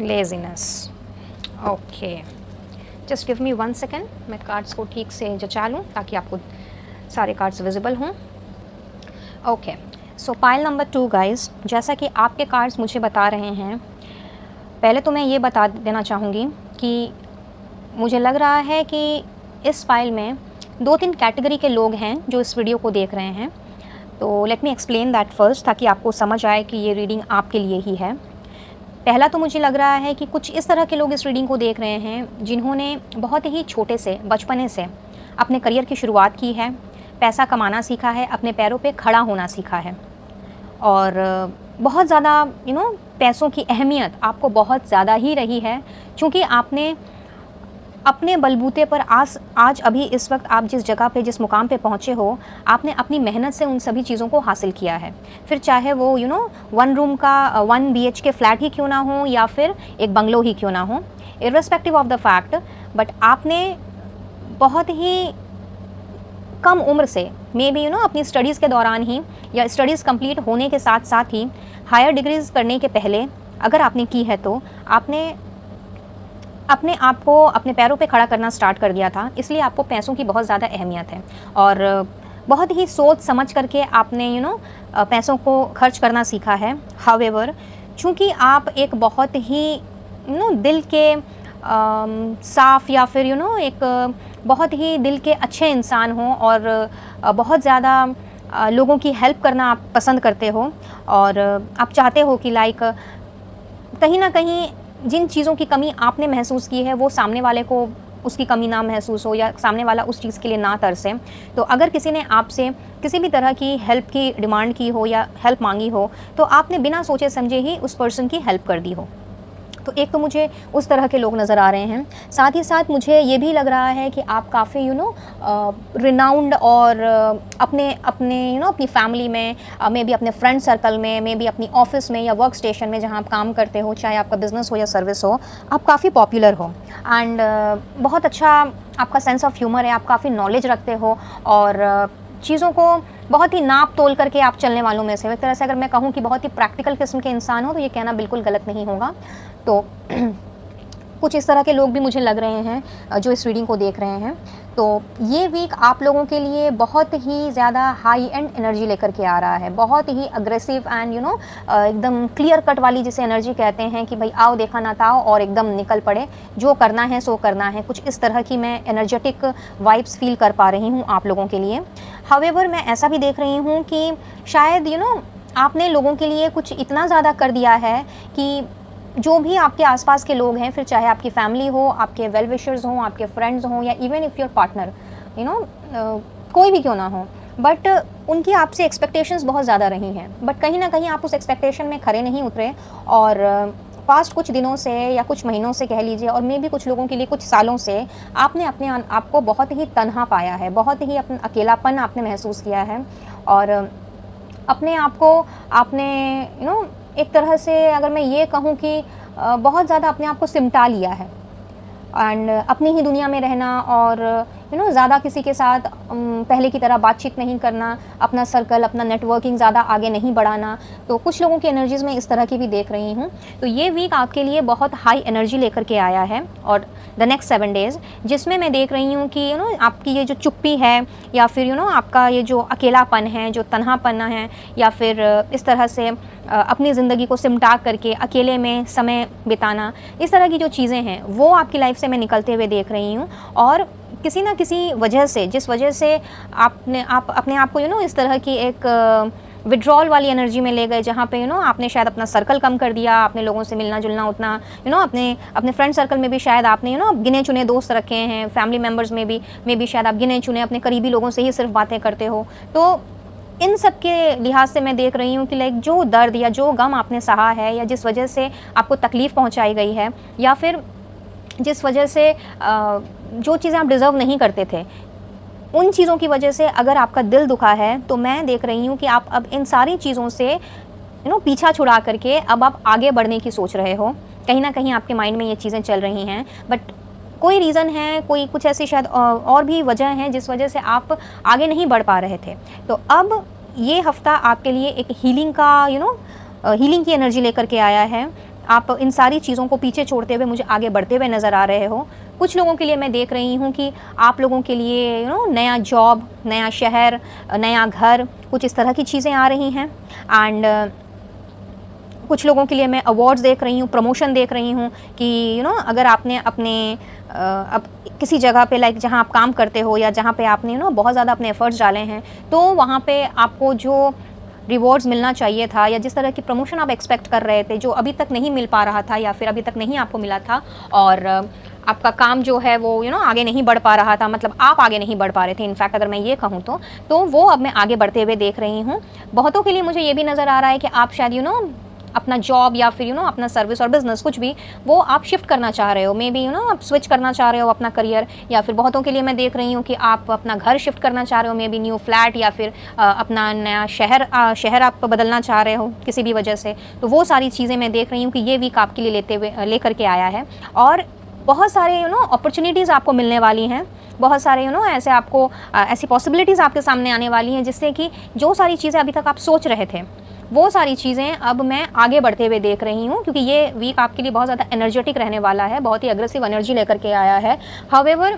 Laziness, okay, just give me 1 second, मैं कार्ड्स को ठीक से जचा लूँ ताकि आपको सारे कार्ड्स विजिबल हों। Okay, so pile number 2 guys, जैसा कि आपके कार्ड्स मुझे बता रहे हैं, पहले तो मैं ये बता देना चाहूँगी कि मुझे लग रहा है कि इस फाइल में 2-3 कैटेगरी के लोग हैं जो इस वीडियो को देख रहे हैं। तो let me explain that first, ताकि आपको समझ आए कि ये रीडिंग आपके लिए ही है। पहला तो मुझे लग रहा है कि कुछ इस तरह के लोग इस रीडिंग को देख रहे हैं जिन्होंने बहुत ही छोटे से, बचपने से अपने करियर की शुरुआत की है, पैसा कमाना सीखा है, अपने पैरों पे खड़ा होना सीखा है, और बहुत ज़्यादा पैसों की अहमियत आपको बहुत ज़्यादा ही रही है, क्योंकि आपने अपने बलबूते पर आज अभी इस वक्त आप जिस जगह पे, जिस मुकाम पे पहुँचे हो, आपने अपनी मेहनत से उन सभी चीज़ों को हासिल किया है। फिर चाहे वो 1 रूम का 1 BHK फ्लैट ही क्यों ना हो, या फिर एक बंगलो ही क्यों ना हो, irrespective of the fact, but आपने बहुत ही कम उम्र से, मे बी अपनी स्टडीज़ के दौरान ही, या स्टडीज़ कंप्लीट होने के साथ साथ ही, हायर डिग्रीज़ करने के पहले अगर आपने की है, तो आपने अपने आप को अपने पैरों पे खड़ा करना स्टार्ट कर दिया था। इसलिए आपको पैसों की बहुत ज़्यादा अहमियत है, और बहुत ही सोच समझ करके आपने पैसों को खर्च करना सीखा है। हाउएवर, चूँकि आप एक बहुत ही दिल के साफ़, या फिर एक बहुत ही दिल के अच्छे इंसान हो, और बहुत ज़्यादा लोगों की हेल्प करना आप पसंद करते हो, और आप चाहते हो कि लाइक कहीं ना कहीं जिन चीज़ों की कमी आपने महसूस की है, वो सामने वाले को उसकी कमी ना महसूस हो, या सामने वाला उस चीज़ के लिए ना तरसे। तो अगर किसी ने आपसे किसी भी तरह की हेल्प की डिमांड की हो, या हेल्प मांगी हो, तो आपने बिना सोचे समझे ही उस पर्सन की हेल्प कर दी हो। तो एक तो मुझे उस तरह के लोग नज़र आ रहे हैं। साथ ही साथ मुझे ये भी लग रहा है कि आप काफ़ी रिनाउंड, और अपने अपनी फैमिली में, मे बी अपने फ्रेंड सर्कल में, मे बी अपनी ऑफिस में या वर्क स्टेशन में जहाँ आप काम करते हो, चाहे आपका बिज़नेस हो या सर्विस हो, आप काफ़ी पॉपुलर हो, एंड बहुत अच्छा आपका सेंस ऑफ ह्यूमर है, आप काफ़ी नॉलेज रखते हो, और चीज़ों को बहुत ही नाप तोल करके आप चलने वालों में से, एक तरह से अगर मैं कहूँ कि बहुत ही प्रैक्टिकल किस्म के इंसान हो, तो ये कहना बिल्कुल गलत नहीं होगा। तो कुछ इस तरह के लोग भी मुझे लग रहे हैं जो इस रीडिंग को देख रहे हैं। तो ये वीक आप लोगों के लिए बहुत ही ज़्यादा हाई एंड एनर्जी लेकर के आ रहा है, बहुत ही अग्रेसिव एंड एकदम क्लियर कट वाली, जिसे एनर्जी कहते हैं कि भाई आओ देखा ना ताओ और एकदम निकल पड़े, जो करना है सो करना है। कुछ इस तरह की मैं एनर्जेटिक वाइब्स फील कर पा रही हूँ आप लोगों के लिए। हाउएवर, मैं ऐसा भी देख रही हूँ कि शायद आपने लोगों के लिए कुछ इतना ज़्यादा कर दिया है कि जो भी आपके आसपास के लोग हैं, फिर चाहे आपकी फैमिली हो, आपके वेल विशर्स हों, आपके फ्रेंड्स हों, या इवन इफ़ योर पार्टनर कोई भी क्यों ना हो, बट उनकी आपसे एक्सपेक्टेशंस बहुत ज़्यादा रही हैं, बट कहीं ना कहीं आप उस एक्सपेक्टेशन में खरे नहीं उतरे, और पास्ट कुछ दिनों से या कुछ महीनों से कह लीजिए, और मे भी कुछ लोगों के लिए कुछ सालों से, आपने अपने आप को बहुत ही तन्हा पाया है, बहुत ही अपना अकेलापन आपने महसूस किया है, और अपने आप को आपने एक तरह से अगर मैं ये कहूँ कि बहुत ज़्यादा अपने आप को सिमटा लिया है, एंड अपनी ही दुनिया में रहना, और ज़्यादा किसी के साथ पहले की तरह बातचीत नहीं करना, अपना सर्कल, अपना नेटवर्किंग ज़्यादा आगे नहीं बढ़ाना। तो कुछ लोगों की एनर्जीज़ में इस तरह की भी देख रही हूँ। तो ये वीक आपके लिए बहुत हाई एनर्जी लेकर के आया है, और द नेक्स्ट 7 डेज़, जिसमें मैं देख रही हूँ कि आपकी ये जो चुप्पी है, या फिर आपका ये जो अकेलापन है, जो तन्हापन है, या फिर इस तरह से अपनी ज़िंदगी को सिमटा करके अकेले में समय बिताना, इस तरह की जो चीज़ें हैं, वो आपकी लाइफ से मैं निकलते हुए देख रही हूँ। और किसी ना किसी वजह से, जिस वजह से आप अपने आप को इस तरह की एक विड्रॉल वाली एनर्जी में ले गए, जहाँ पे आपने शायद अपना सर्कल कम कर दिया, आपने लोगों से मिलना जुलना उतना अपने फ्रेंड सर्कल में भी शायद आपने गिने चुने दोस्त रखे हैं, फैमिली मेम्बर्स में भी शायद आप गिने चुने अपने करीबी लोगों से ही सिर्फ बातें करते हो। तो इन सब के लिहाज से मैं देख रही हूँ कि लाइक जो दर्द या जो गम आपने सहा है, या जिस वजह से आपको तकलीफ़ पहुँचाई गई है, या फिर जिस वजह से जो चीज़ें आप डिज़र्व नहीं करते थे, उन चीज़ों की वजह से अगर आपका दिल दुखा है, तो मैं देख रही हूँ कि आप अब इन सारी चीज़ों से पीछा छुड़ा करके अब आप आगे बढ़ने की सोच रहे हो। कहीं ना कहीं आपके माइंड में ये चीज़ें चल रही हैं, बट कोई रीज़न है, कोई कुछ ऐसी शायद और भी वजह हैं जिस वजह से आप आगे नहीं बढ़ पा रहे थे। तो अब ये हफ़्ता आपके लिए एक हीलिंग का हीलिंग की एनर्जी लेकर के आया है। आप इन सारी चीज़ों को पीछे छोड़ते हुए मुझे आगे बढ़ते हुए नज़र आ रहे हो। कुछ लोगों के लिए मैं देख रही हूँ कि आप लोगों के लिए नया जॉब, नया शहर, नया घर, कुछ इस तरह की चीज़ें आ रही हैं। एंड कुछ लोगों के लिए मैं अवार्ड्स देख रही हूँ, प्रमोशन देख रही हूँ कि अगर आपने अपने अब किसी जगह पे लाइक जहाँ आप काम करते हो या जहाँ पे आपने बहुत ज़्यादा अपने एफर्ट्स डाले हैं, तो वहाँ पे आपको जो रिवॉर्ड्स मिलना चाहिए था या जिस तरह की प्रमोशन आप एक्सपेक्ट कर रहे थे, जो अभी तक नहीं मिल पा रहा था या फिर अभी तक नहीं आपको मिला था, और आपका काम जो है वो आगे नहीं बढ़ पा रहा था, मतलब आप आगे नहीं बढ़ पा रहे थे इनफैक्ट अगर मैं ये कहूँ तो वो अब मैं आगे बढ़ते हुए देख रही हूँ। बहुतों के लिए मुझे ये भी नज़र आ रहा है कि आप शायद अपना जॉब या फिर अपना सर्विस और बिजनेस कुछ भी वो आप शिफ्ट करना चाह रहे हो, मे बी आप स्विच करना चाह रहे हो अपना करियर, या फिर बहुतों के लिए मैं देख रही हूँ कि आप अपना घर शिफ्ट करना चाह रहे हो, मे बी न्यू फ्लैट, या फिर अपना नया शहर आप बदलना चाह रहे हो किसी भी वजह से। तो वो सारी चीज़ें मैं देख रही हूँ कि ये वीक आपके लिए लेकर के आया है, और बहुत सारे अपॉर्चुनिटीज़ आपको मिलने वाली हैं, बहुत सारे ऐसे आपको ऐसी पॉसिबिलिटीज़ आपके सामने आने वाली हैं, जिससे कि जो सारी चीज़ें अभी तक आप सोच रहे थे वो सारी चीज़ें अब मैं आगे बढ़ते हुए देख रही हूँ, क्योंकि ये वीक आपके लिए बहुत ज़्यादा एनर्जेटिक रहने वाला है, बहुत ही अग्रेसिव एनर्जी लेकर के आया है। हाउएवर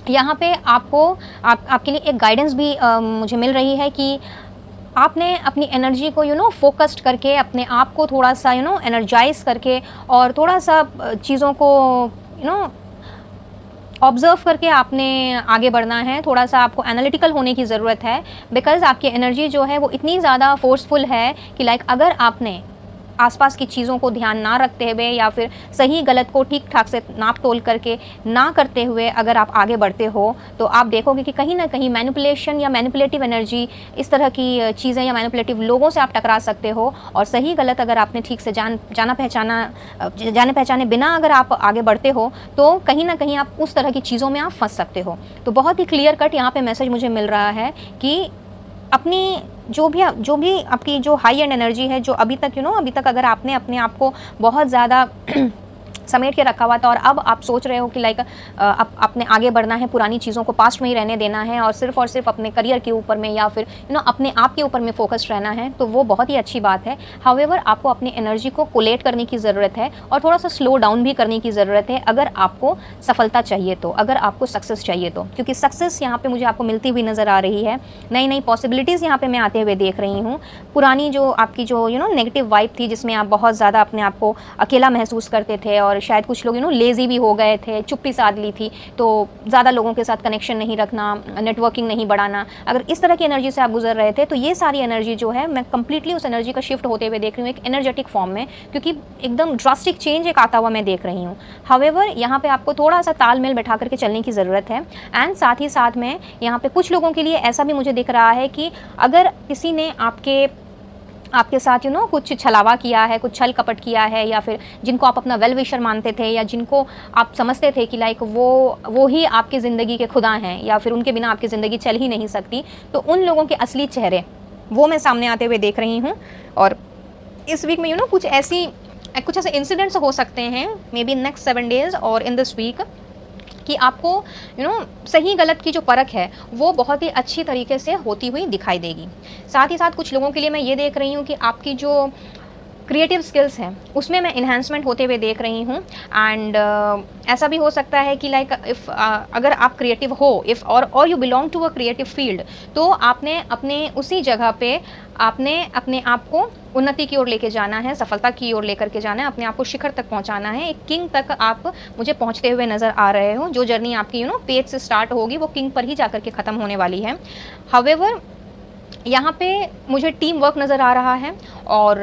यहाँ पे आपके लिए एक गाइडेंस भी मुझे मिल रही है कि आपने अपनी एनर्जी को फोकस्ड करके अपने आप को थोड़ा सा एनर्जाइज करके और थोड़ा सा चीज़ों को ऑब्ज़र्व करके आपने आगे बढ़ना है। थोड़ा सा आपको एनालिटिकल होने की ज़रूरत है, बिकॉज़ आपकी एनर्जी जो है वो इतनी ज़्यादा फोर्सफुल है कि लाइक अगर आपने आसपास की चीज़ों को ध्यान ना रखते हुए या फिर सही गलत को ठीक ठाक से नाप तोल करके ना करते हुए अगर आप आगे बढ़ते हो, तो आप देखोगे कि कहीं ना कहीं मैनिपुलेशन या मैनिपुलेटिव एनर्जी, इस तरह की चीज़ें या मैनिपुलेटिव लोगों से आप टकरा सकते हो, और सही गलत अगर आपने ठीक से जाने पहचाने बिना अगर आप आगे बढ़ते हो, तो कहीं ना कहीं आप उस तरह की चीज़ों में आप फंस सकते हो। तो बहुत ही क्लियर कट यहाँ पे मैसेज मुझे मिल रहा है कि अपनी जो भी आपकी जो हाई एंड एनर्जी है, जो अभी तक अगर आपने अपने आप को बहुत ज़्यादा समेट के रखा हुआ था और अब आप सोच रहे हो कि लाइक आपने आगे बढ़ना है, पुरानी चीज़ों को पास्ट में ही रहने देना है और सिर्फ अपने करियर के ऊपर में या फिर अपने आप के ऊपर में फोकस्ड रहना है, तो वो बहुत ही अच्छी बात है। हाउएवर आपको अपनी एनर्जी को कोलेट करने की ज़रूरत है और थोड़ा सा स्लो डाउन भी करने की ज़रूरत है, अगर आपको सफलता चाहिए तो, अगर आपको सक्सेस चाहिए तो, क्योंकि सक्सेस यहाँ पर मुझे आपको मिलती हुई नज़र आ रही है। नई नई पॉसिबिलिटीज़ यहाँ पर मैं आते हुए देख रही हूँ। पुरानी जो आपकी जो नेगेटिव वाइब थी, जिसमें आप बहुत ज़्यादा अपने आप को अकेला महसूस करते थे और शायद कुछ लोग लेज़ी भी हो गए थे, चुप्पी साध ली थी, तो ज़्यादा लोगों के साथ कनेक्शन नहीं रखना, नेटवर्किंग नहीं बढ़ाना, अगर इस तरह की एनर्जी से आप गुजर रहे थे, तो ये सारी एनर्जी जो है मैं कंप्लीटली उस एनर्जी का शिफ्ट होते हुए देख रही हूँ एक एनर्जेटिक फॉर्म में, क्योंकि एकदम ड्रास्टिक चेंज एक आता हुआ मैं देख रही हूँ। हाउएवर यहाँ पे आपको थोड़ा सा तालमेल बैठा करके चलने की ज़रूरत है। एंड साथ ही साथ में यहाँ पे कुछ लोगों के लिए ऐसा भी मुझे दिख रहा है कि अगर किसी ने आपके साथ कुछ छलावा किया है, कुछ छल कपट किया है, या फिर जिनको आप अपना वेल विशर मानते थे या जिनको आप समझते थे कि लाइक वो ही आपकी ज़िंदगी के खुदा हैं या फिर उनके बिना आपकी ज़िंदगी चल ही नहीं सकती, तो उन लोगों के असली चेहरे वो मैं सामने आते हुए देख रही हूँ। और इस वीक में कुछ ऐसे इंसिडेंट्स हो सकते हैं, मे बी नेक्स्ट 7 डेज़ और इन दिस वीक, कि आपको सही गलत की जो परख है वो बहुत ही अच्छी तरीके से होती हुई दिखाई देगी। साथ ही साथ कुछ लोगों के लिए मैं ये देख रही हूँ कि आपकी जो क्रिएटिव स्किल्स हैं उसमें मैं इन्हांसमेंट होते हुए देख रही हूँ। एंड ऐसा भी हो सकता है कि लाइक अगर आप क्रिएटिव हो और you belong to a creative field, तो आपने अपने उसी जगह पे आपने अपने आप को उन्नति की ओर लेके जाना है, सफलता की ओर लेकर के जाना है, अपने आप को शिखर तक पहुंचाना है। एक किंग तक आप मुझे पहुंचते हुए नज़र आ रहे हो। जो जर्नी आपकी पेज से स्टार्ट होगी वो किंग पर ही जाकर के ख़त्म होने वाली है। हाउएवर यहाँ पे मुझे टीम वर्क नज़र आ रहा है और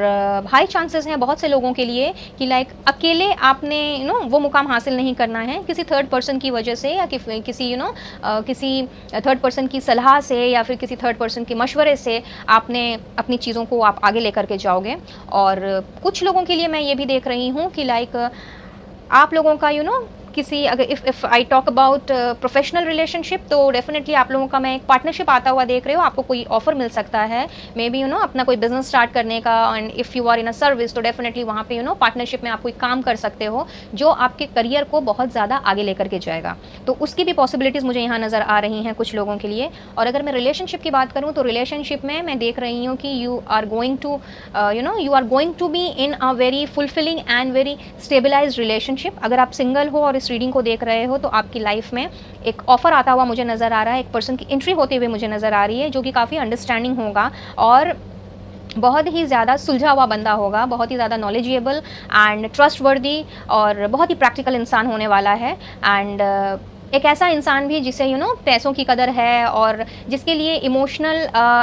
हाई चांसेस हैं बहुत से लोगों के लिए कि लाइक अकेले आपने वो मुकाम हासिल नहीं करना है, किसी थर्ड पर्सन की वजह से या किसी थर्ड पर्सन की सलाह से या फिर किसी थर्ड पर्सन के मशवरे से आपने अपनी चीज़ों को आप आगे लेकर के जाओगे। और कुछ लोगों के लिए मैं ये भी देख रही हूँ कि लाइक आप लोगों का किसी अगर if I talk about professional relationship, तो डेफिनेटली आप लोगों का मैं एक पार्टनरशिप आता हुआ देख रहे हो। आपको कोई ऑफर मिल सकता है, मे बी अपना कोई बिजनेस स्टार्ट करने का, and if you are in a service तो डेफिनेटली वहाँ पे पार्टनरशिप में आप कोई काम कर सकते हो जो आपके करियर को बहुत ज़्यादा आगे लेकर के जाएगा। तो उसकी भी पॉसिबिलिटीज़ मुझे यहाँ नज़र आ रही हैं कुछ लोगों के लिए। और अगर मैं रिलेशनशिप की बात करूँ तो रिलेशनशिप में मैं देख रही हूँ कि you are going to be in a very fulfilling and very stabilized relationship. अगर आप सिंगल हो और इस रीडिंग को देख रहे हो तो आपकी लाइफ में एक ऑफर आता हुआ मुझे नज़र आ रहा है, एक पर्सन की एंट्री होते हुए मुझे नज़र आ रही है जो कि काफ़ी अंडरस्टैंडिंग होगा और बहुत ही ज़्यादा सुलझा हुआ बंदा होगा, बहुत ही ज़्यादा नॉलेजेबल एंड ट्रस्टवर्दी और बहुत ही प्रैक्टिकल इंसान होने वाला है। एंड एक ऐसा इंसान भी जिसे पैसों की कदर है और जिसके लिए इमोशनल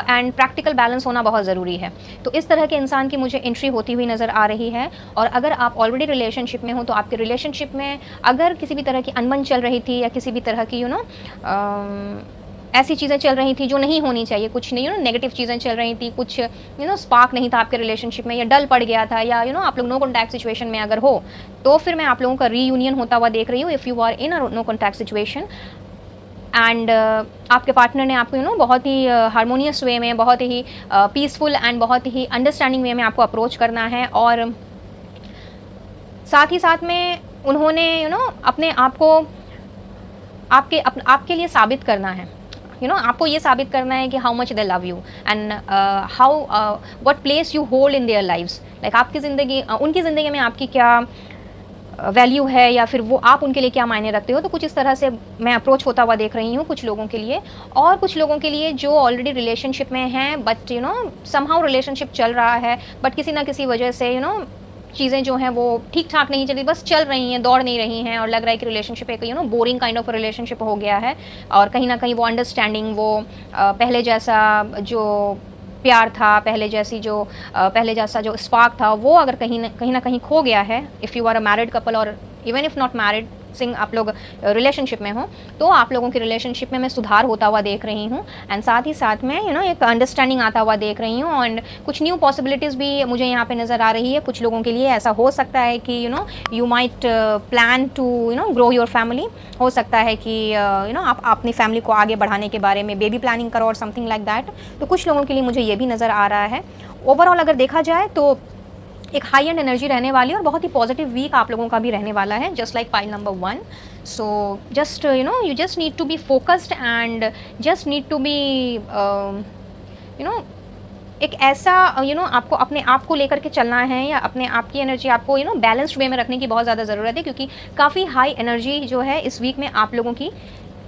एंड प्रैक्टिकल बैलेंस होना बहुत ज़रूरी है। तो इस तरह के इंसान की मुझे एंट्री होती हुई नज़र आ रही है। और अगर आप ऑलरेडी रिलेशनशिप में हो तो आपके रिलेशनशिप में अगर किसी भी तरह की अनबन चल रही थी या किसी भी तरह की ऐसी चीज़ें चल रही थी जो नहीं होनी चाहिए, कुछ नहीं नेगेटिव चीज़ें चल रही थी, कुछ स्पार्क नहीं था आपके रिलेशनशिप में, या डल पड़ गया था, या आप लोग नो कॉन्टैक्ट सिचुएशन में अगर हो, तो फिर मैं आप लोगों का रीयूनियन होता हुआ देख रही हूँ if you are in a no contact situation. And आपके पार्टनर ने आपको बहुत ही हारमोनियस वे में, बहुत ही पीसफुल एंड बहुत ही अंडरस्टैंडिंग वे में आपको अप्रोच करना है। और साथ ही साथ में उन्होंने अपने आप को आपके लिए साबित करना है। आपको ये साबित करना है कि how much they love you and how what place you hold in their lives. Like आपकी ज़िंदगी, उनकी ज़िंदगी में आपकी क्या वैल्यू है, या फिर वो आप उनके लिए क्या मायने रखते हो। तो कुछ इस तरह से मैं अप्रोच होता हुआ देख रही हूँ कुछ लोगों के लिए। और कुछ लोगों के लिए जो ऑलरेडी रिलेशनशिप में हैं, बट समहाउ रिलेशनशिप चल रहा है, बट किसी ना किसी वजह से चीज़ें जो हैं वो ठीक ठाक नहीं चली, बस चल रही हैं, दौड़ नहीं रही हैं, और लग रहा है कि रिलेशनशिप एक बोरिंग काइंड ऑफ रिलेशनशिप हो गया है। और कहीं ना कहीं वो अंडरस्टैंडिंग, वो पहले जैसा जो प्यार था, पहले जैसा जो स्पार्क था, वो अगर कहीं ना कहीं खो गया है। If you are a married couple और even if not married, single आप लोग रिलेशनशिप में हो, तो आप लोगों की रिलेशनशिप में मैं सुधार होता हुआ देख रही हूँ। एंड साथ ही साथ में एक अंडरस्टैंडिंग आता हुआ देख रही हूँ। एंड कुछ न्यू पॉसिबिलिटीज़ भी मुझे यहाँ पे नज़र आ रही है। कुछ लोगों के लिए ऐसा हो सकता है कि you might plan to grow your family. हो सकता है कि आप अपनी फैमिली को आगे बढ़ाने के बारे में बेबी प्लानिंग करो और समथिंग लाइक दैट। तो कुछ लोगों के लिए मुझे ये भी नज़र आ रहा है। ओवरऑल अगर देखा जाए तो एक हाई एंड एनर्जी रहने वाली है और बहुत ही पॉजिटिव वीक आप लोगों का भी रहने वाला है, just like pile number 1। So just you just need to be focused and just need to be एक ऐसा आपको अपने आप को लेकर के चलना है, या अपने आप की एनर्जी आपको बैलेंस्ड वे में रखने की बहुत ज़्यादा ज़रूरत है, क्योंकि काफ़ी हाई एनर्जी जो है इस वीक में आप लोगों की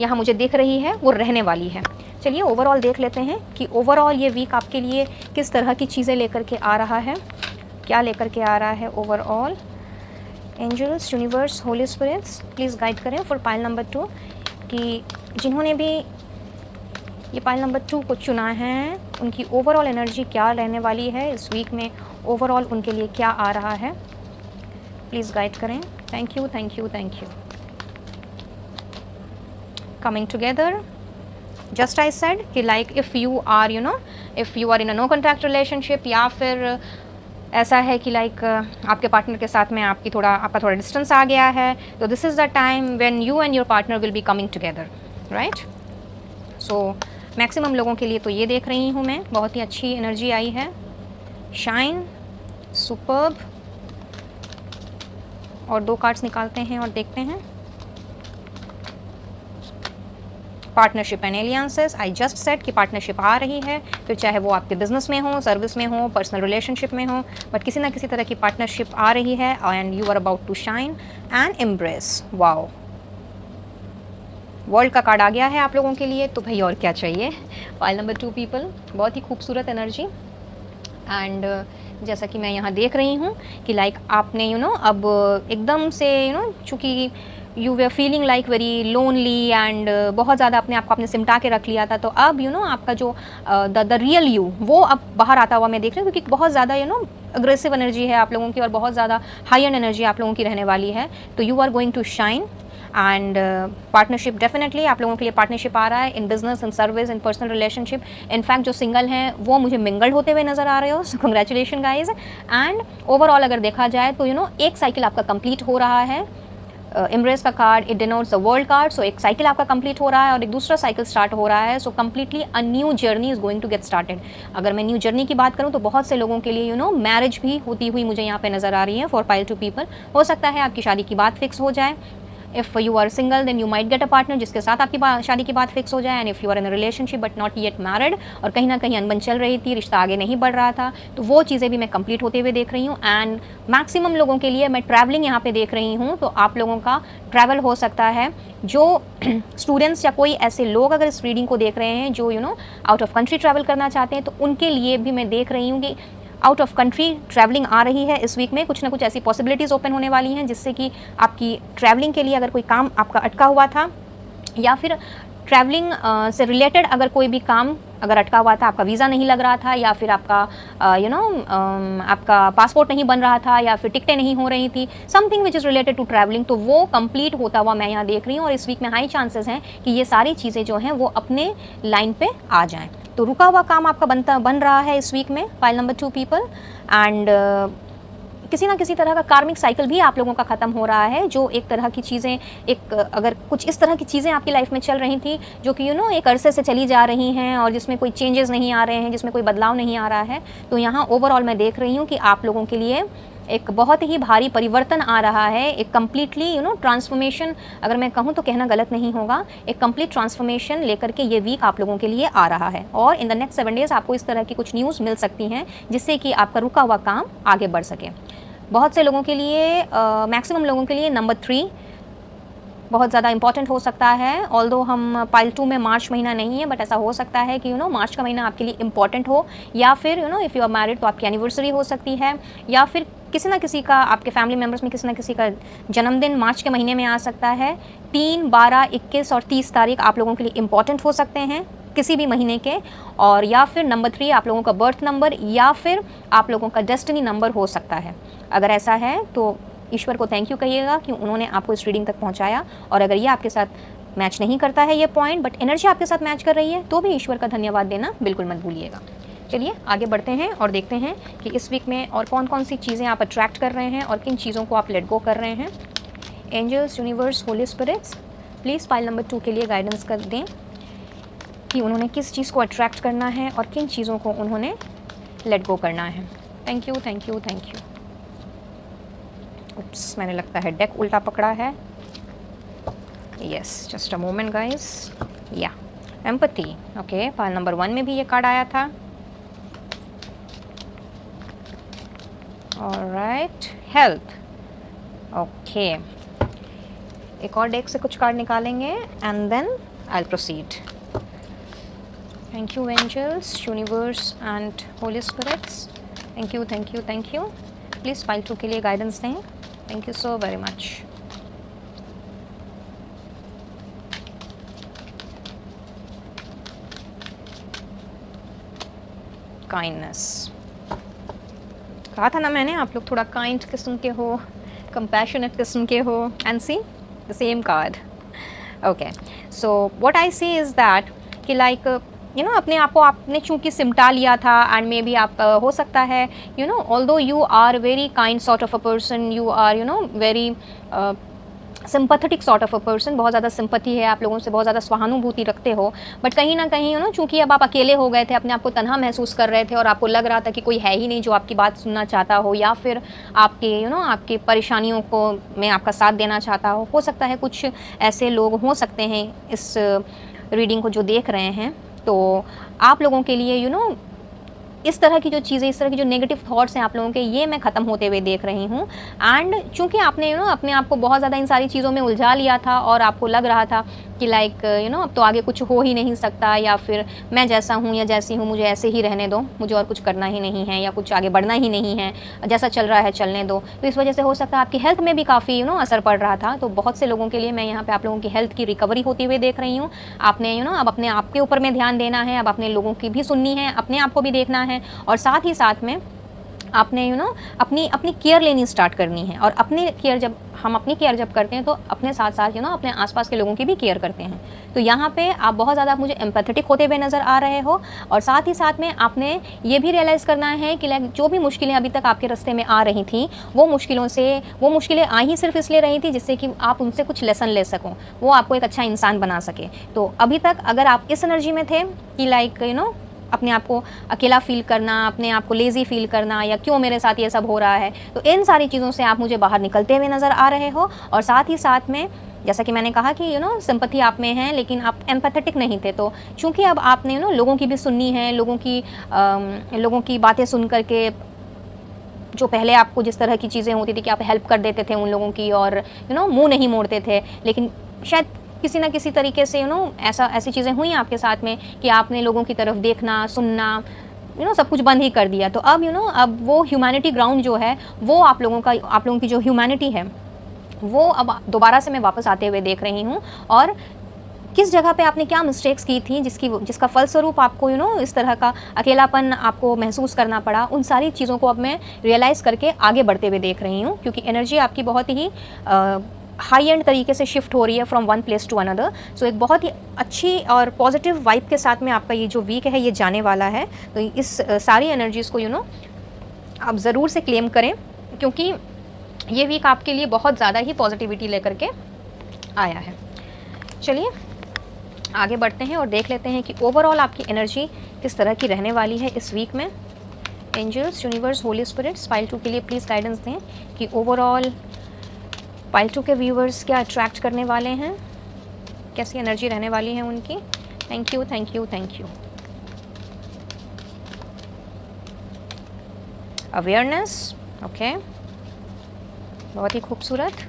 यहाँ मुझे दिख रही है वो रहने वाली है। चलिए ओवरऑल देख लेते हैं कि ओवरऑल ये वीक आपके लिए किस तरह की चीज़ें लेकर के आ रहा है, क्या लेकर के आ रहा है overall. Angels, universe, holy spirits please guide करें फॉर पाइल नंबर 2, कि जिन्होंने भी ये पाइल नंबर 2 को चुना है उनकी ओवरऑल एनर्जी क्या रहने वाली है इस वीक में, ओवरऑल उनके लिए क्या आ रहा है, प्लीज़ गाइड करें। Thank you, thank you, thank you. Coming together, just I said कि like if you are in a no contact relationship, या फिर ऐसा है कि लाइक आपके पार्टनर के साथ में आपका थोड़ा डिस्टेंस आ गया है, तो this is the time when you and your partner will be coming together, right. So maximum लोगों के लिए तो ये देख रही हूँ मैं, बहुत ही अच्छी एनर्जी आई है। शाइन, सुपर्ब, और 2 कार्ड्स निकालते हैं और देखते हैं। Partnership and alliances, I just said कि पार्टनरशिप आ रही है, फिर चाहे वो आपके बिजनेस में हो, सर्विस में हो, पर्सनल रिलेशनशिप में हो, बट किसी ना किसी तरह की पार्टनरशिप आ रही है and you are about to shine and embrace. Wow, world का कार्ड आ गया है आप लोगों के लिए, तो भाई और क्या चाहिए। पाइल नंबर 2 पीपल, बहुत ही खूबसूरत एनर्जी। एंड जैसा कि मैं यहाँ देख रही हूँ कि लाइक आपने अब एकदम से चूँकि you way feeling like very lonely and बहुत ज़्यादा अपने आप को आपने सिमटा के रख लिया था, तो अब आपका जो द रियल यू वो अब बाहर आता हुआ मैं देख रही हूँ, क्योंकि बहुत ज़्यादा अग्रेसिव एनर्जी है आप लोगों की और बहुत ज़्यादा हाई एंड एनर्जी आप लोगों की रहने वाली है। तो you are going to shine and partnership, definitely आप लोगों के लिए पार्टनरशिप आ रहा है in business, in service, in personal relationship. In fact जो सिंगल हैं वो मुझे मिंगल्ड होते हुए नज़र आ रहे हो, so congratulation guys. And overall अगर देखा जाए तो एक साइकिल आपका कंप्लीट हो रहा है। एम्ब्रेस का card it denotes the world card, so एक साइकिल आपका कंप्लीट हो रहा है और एक दूसरा साइकिल स्टार्ट हो रहा है। So completely a new journey is going to get started. अगर मैं न्यू जर्नी की बात करूँ तो बहुत से लोगों के लिए मैरिज भी होती हुई मुझे यहाँ पे नज़र आ रही है फॉर पाइल 2 पीपल। हो सकता है आपकी शादी की बात फिक्स हो जाए, if you are single then you might get a partner जिसके साथ आपकी शादी की बात फिक्स हो जाए। And if you are in a relationship but not yet married, और कहीं ना कहीं अनबन चल रही थी, रिश्ता आगे नहीं बढ़ रहा था, तो वो चीज़ें भी मैं कंप्लीट होते हुए देख रही हूँ। एंड मैक्सिमम लोगों के लिए मैं ट्रैवलिंग यहाँ पे देख रही हूँ, तो आप लोगों का ट्रैवल हो सकता है। जो स्टूडेंट्स या कोई ऐसे लोग अगर इस रीडिंग को देख रहे हैं जो आउट ऑफ कंट्री ट्रैवल करना चाहते हैं, तो उनके लिए भी मैं देख रही हूँ कि आउट ऑफ कंट्री ट्रैवलिंग आ रही है इस वीक में। कुछ ना कुछ ऐसी पॉसिबिलिटीज़ ओपन होने वाली हैं जिससे कि आपकी ट्रैवलिंग के लिए अगर कोई काम आपका अटका हुआ था, या फिर ट्रैवलिंग से रिलेटेड अगर कोई भी काम अगर अटका हुआ था, आपका वीज़ा नहीं लग रहा था, या फिर आपका आपका पासपोर्ट नहीं बन रहा था, या फिर टिकटें नहीं हो रही थी, something which is related to travelling, तो वो कंप्लीट होता हुआ मैं यहाँ देख रही हूँ। और इस वीक में हाई चांसेस हैं कि ये सारी चीज़ें जो हैं वो अपने लाइन पे आ जाएं। तो रुका हुआ काम आपका बन रहा है इस वीक में, फाइल नंबर 2 पीपल। एंड किसी ना किसी तरह का कार्मिक साइकिल भी आप लोगों का ख़त्म हो रहा है। जो एक तरह की चीज़ें, एक अगर कुछ इस तरह की चीज़ें आपकी लाइफ में चल रही थी जो कि एक अरसे से चली जा रही हैं और जिसमें कोई चेंजेस नहीं आ रहे हैं, जिसमें कोई बदलाव नहीं आ रहा है, तो यहाँ ओवरऑल मैं देख रही हूँ कि आप लोगों के लिए एक बहुत ही भारी परिवर्तन आ रहा है। एक कम्प्लीटली ट्रांसफॉर्मेशन, अगर मैं कहूँ तो कहना गलत नहीं होगा, एक कंप्लीट ट्रांसफॉर्मेशन लेकर के ये वीक आप लोगों के लिए आ रहा है। और इन द नेक्स्ट 7 डेज़ आपको इस तरह की कुछ न्यूज़ मिल सकती हैं जिससे कि आपका रुका हुआ काम आगे बढ़ सके। बहुत से लोगों के लिए, मैक्सिमम लोगों के लिए नंबर 3 बहुत ज़्यादा इंपॉर्टेंट हो सकता है। ऑल्दो हम पाइल 2 में मार्च महीना नहीं है, बट ऐसा हो सकता है कि मार्च का महीना आपके लिए इंपॉर्टेंट हो, या फिर इफ़ यू आर मैरिड तो आपकी एनिवर्सरी हो सकती है, या फिर किसी ना किसी का, आपके फैमिली मेम्बर्स में किसी ना किसी का जन्मदिन मार्च के महीने में आ सकता है। 3, 12, 21 और 30 तारीख आप लोगों के लिए इंपॉर्टेंट हो सकते हैं किसी भी महीने के। और या फिर नंबर 3 आप लोगों का बर्थ नंबर या फिर आप लोगों का डेस्टिनी नंबर हो सकता है। अगर ऐसा है तो ईश्वर को थैंक यू कहिएगा कि उन्होंने आपको इस रीडिंग तक पहुंचाया। और अगर ये आपके साथ मैच नहीं करता है ये पॉइंट, बट एनर्जी आपके साथ मैच कर रही है, तो भी ईश्वर का धन्यवाद देना बिल्कुल मत भूलिएगा। चलिए आगे बढ़ते हैं और देखते हैं कि इस वीक में और कौन कौन सी चीज़ें आप अट्रैक्ट कर रहे हैं और किन चीज़ों को आप लेट गो कर रहे हैं। Angels, universe, holy spirits, please file number 2 के लिए गाइडेंस कर दें कि उन्होंने किस चीज़ को अट्रैक्ट करना है और किन चीज़ों को उन्होंने लेट गो करना है। Thank you, thank you, thank you. Oops, मैंने लगता है डेक उल्टा पकड़ा है। Yes, just a moment guys. या एम्पैथी, ओके, फाइल नंबर 1 में भी ये कार्ड आया था। Alright, health, okay. एक और डेक से कुछ कार्ड निकालेंगे and then I will proceed. Thank you angels, universe and holy spirits, thank you, thank you, thank you. Please file 2 के लिए गाइडेंस दें। Thank you so very much. Kindness, कहा था ना मैंने, आप लोग थोड़ा काइंड किस्म के हो, कंपैशनेट किस्म के हो। And see the same card. Okay, so what I see is that कि लाइक अपने आप को आपने चूँकि सिमटा लिया था, एंड मे बी आप हो सकता है although you are very kind sort of a person, you are very sympathetic sort of a person, बहुत ज़्यादा सिंपैथी है आप लोगों से, बहुत ज़्यादा सहानुभूति रखते हो, बट कहीं ना कहीं चूँकि अब आप अकेले हो गए थे, अपने आप को तन्हा महसूस कर रहे थे और आपको लग रहा था कि कोई है ही नहीं जो आपकी बात सुनना चाहता हो, या फिर आपके आपकी परेशानियों को में आपका साथ देना चाहता हो सकता है कुछ ऐसे लोग हो सकते हैं इस रीडिंग को जो देख रहे हैं। तो आप लोगों के लिए इस तरह की जो चीज़ें, इस तरह की जो नेगेटिव थॉट्स हैं आप लोगों के, ये मैं ख़त्म होते हुए देख रही हूँ। एंड चूँकि आपने अपने आप को बहुत ज़्यादा इन सारी चीज़ों में उलझा लिया था और आपको लग रहा था कि लाइक अब तो आगे कुछ हो ही नहीं सकता, या फिर मैं जैसा हूँ या जैसी हूँ मुझे ऐसे ही रहने दो, मुझे और कुछ करना ही नहीं है, या कुछ आगे बढ़ना ही नहीं है, जैसा चल रहा है चलने दो। तो इस वजह से हो सकता है आपकी हेल्थ में भी काफ़ी असर पड़ रहा था। तो बहुत से लोगों के लिए मैं यहाँ पर आप लोगों की हेल्थ की रिकवरी होती हुई देख रही हूँ। आपने अब अपने आप के ऊपर में ध्यान देना है, अब अपने लोगों की भी सुननी है, अपने आप को भी देखना है, और साथ ही साथ में आपने अपनी केयर लेनी स्टार्ट करनी है। और अपनी केयर जब करते हैं तो अपने साथ साथ अपने आसपास के लोगों की भी केयर करते हैं। तो यहाँ पे आप बहुत ज़्यादा मुझे एम्पैथेटिक होते हुए नज़र आ रहे हो। और साथ ही साथ में आपने ये भी रियलाइज़ करना है कि लाइक जो भी मुश्किलें अभी तक आपके रास्ते में आ रही थी, वो मुश्किलें आ ही सिर्फ इसलिए रही थी जिससे कि आप उनसे कुछ लेसन ले सको, वो आपको एक अच्छा इंसान बना सके। तो अभी तक अगर आप इस एनर्जी में थे कि लाइक अपने आप को अकेला फील करना, अपने आप को लेज़ी फील करना, या क्यों मेरे साथ ये सब हो रहा है, तो इन सारी चीज़ों से आप मुझे बाहर निकलते हुए नज़र आ रहे हो। और साथ ही साथ में जैसा कि मैंने कहा कि सिंपैथी आप में है, लेकिन आप एम्पैथेटिक नहीं थे। तो चूँकि अब आपने लोगों की भी सुननी है, लोगों की बातें सुन कर के, जो पहले आपको जिस तरह की चीज़ें होती थी कि आप हेल्प कर देते थे उन लोगों की और मुँह नहीं मोड़ते थे, लेकिन शायद किसी ना किसी तरीके से ऐसी चीज़ें हुई आपके साथ में कि आपने लोगों की तरफ देखना, सुनना, सब कुछ बंद ही कर दिया। तो अब अब वो ह्यूमैनिटी ग्राउंड जो है, वो आप लोगों की जो ह्यूमैनिटी है, वो अब दोबारा से मैं वापस आते हुए देख रही हूँ। और किस जगह पे आपने क्या मिस्टेक्स की थी जिसका फलस्वरूप आपको इस तरह का अकेलापन आपको महसूस करना पड़ा, उन सारी चीज़ों को अब मैं रियलाइज़ करके आगे बढ़ते हुए देख रही हूँ। क्योंकि एनर्जी आपकी बहुत ही हाई एंड तरीके से शिफ्ट हो रही है from one place to another. So एक बहुत ही अच्छी और पॉजिटिव वाइब के साथ में आपका ये जो वीक है ये जाने वाला है। तो इस सारी एनर्जीज़ को आप ज़रूर से क्लेम करें, क्योंकि ये वीक आपके लिए बहुत ज़्यादा ही पॉजिटिविटी लेकर के आया है। चलिए आगे बढ़ते हैं और देख लेते हैं कि ओवरऑल आपकी एनर्जी किस तरह की रहने वाली है इस वीक में। Angels, universe, holy spirits, pile 2 के लिए प्लीज़ गाइडेंस दें कि ओवरऑल पाइल 2 के व्यूवर्स क्या अट्रैक्ट करने वाले हैं, कैसी एनर्जी रहने वाली है उनकी। Thank you, thank you, thank you. Awareness, okay, बहुत ही खूबसूरत।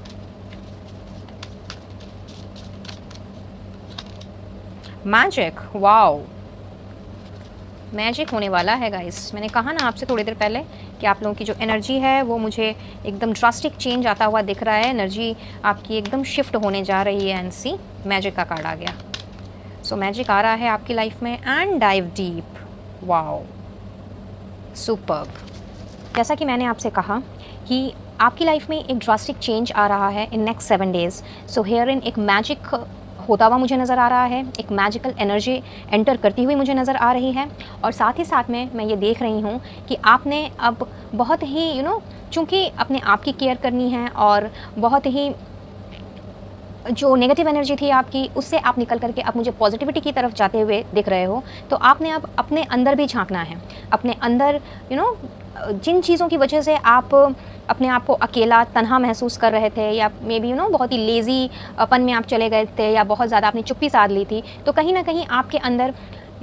मैजिक, वाओ, मैजिक होने वाला है गाइस। मैंने कहा ना आपसे थोड़ी देर पहले कि आप लोगों की जो एनर्जी है वो मुझे एकदम ड्रास्टिक चेंज आता हुआ दिख रहा है। एनर्जी आपकी एकदम शिफ्ट होने जा रही है। एंड सी, मैजिक का कार्ड आ गया। सो मैजिक आ रहा है आपकी लाइफ में। And dive deep, wow, superb. जैसा कि मैंने आपसे कहा कि आपकी लाइफ में एक ड्रास्टिक चेंज आ रहा है इन next 7 days. So here in एक मैजिक होता हुआ मुझे नज़र आ रहा है, एक मैजिकल एनर्जी एंटर करती हुई मुझे नज़र आ रही है। और साथ ही साथ में मैं ये देख रही हूँ कि आपने अब बहुत ही चूँकि अपने आप की केयर करनी है और बहुत ही जो नेगेटिव एनर्जी थी आपकी, उससे आप निकल करके अब मुझे पॉजिटिविटी की तरफ जाते हुए दिख रहे हो। तो आपने अब अपने अंदर भी झांकना है। अपने अंदर जिन चीज़ों की वजह से आप अपने आप को अकेला तन्हा महसूस कर रहे थे, या मे बी बहुत ही लेज़ी अपन में आप चले गए थे, या बहुत ज़्यादा आपने चुप्पी साध ली थी, तो कहीं ना कहीं आपके अंदर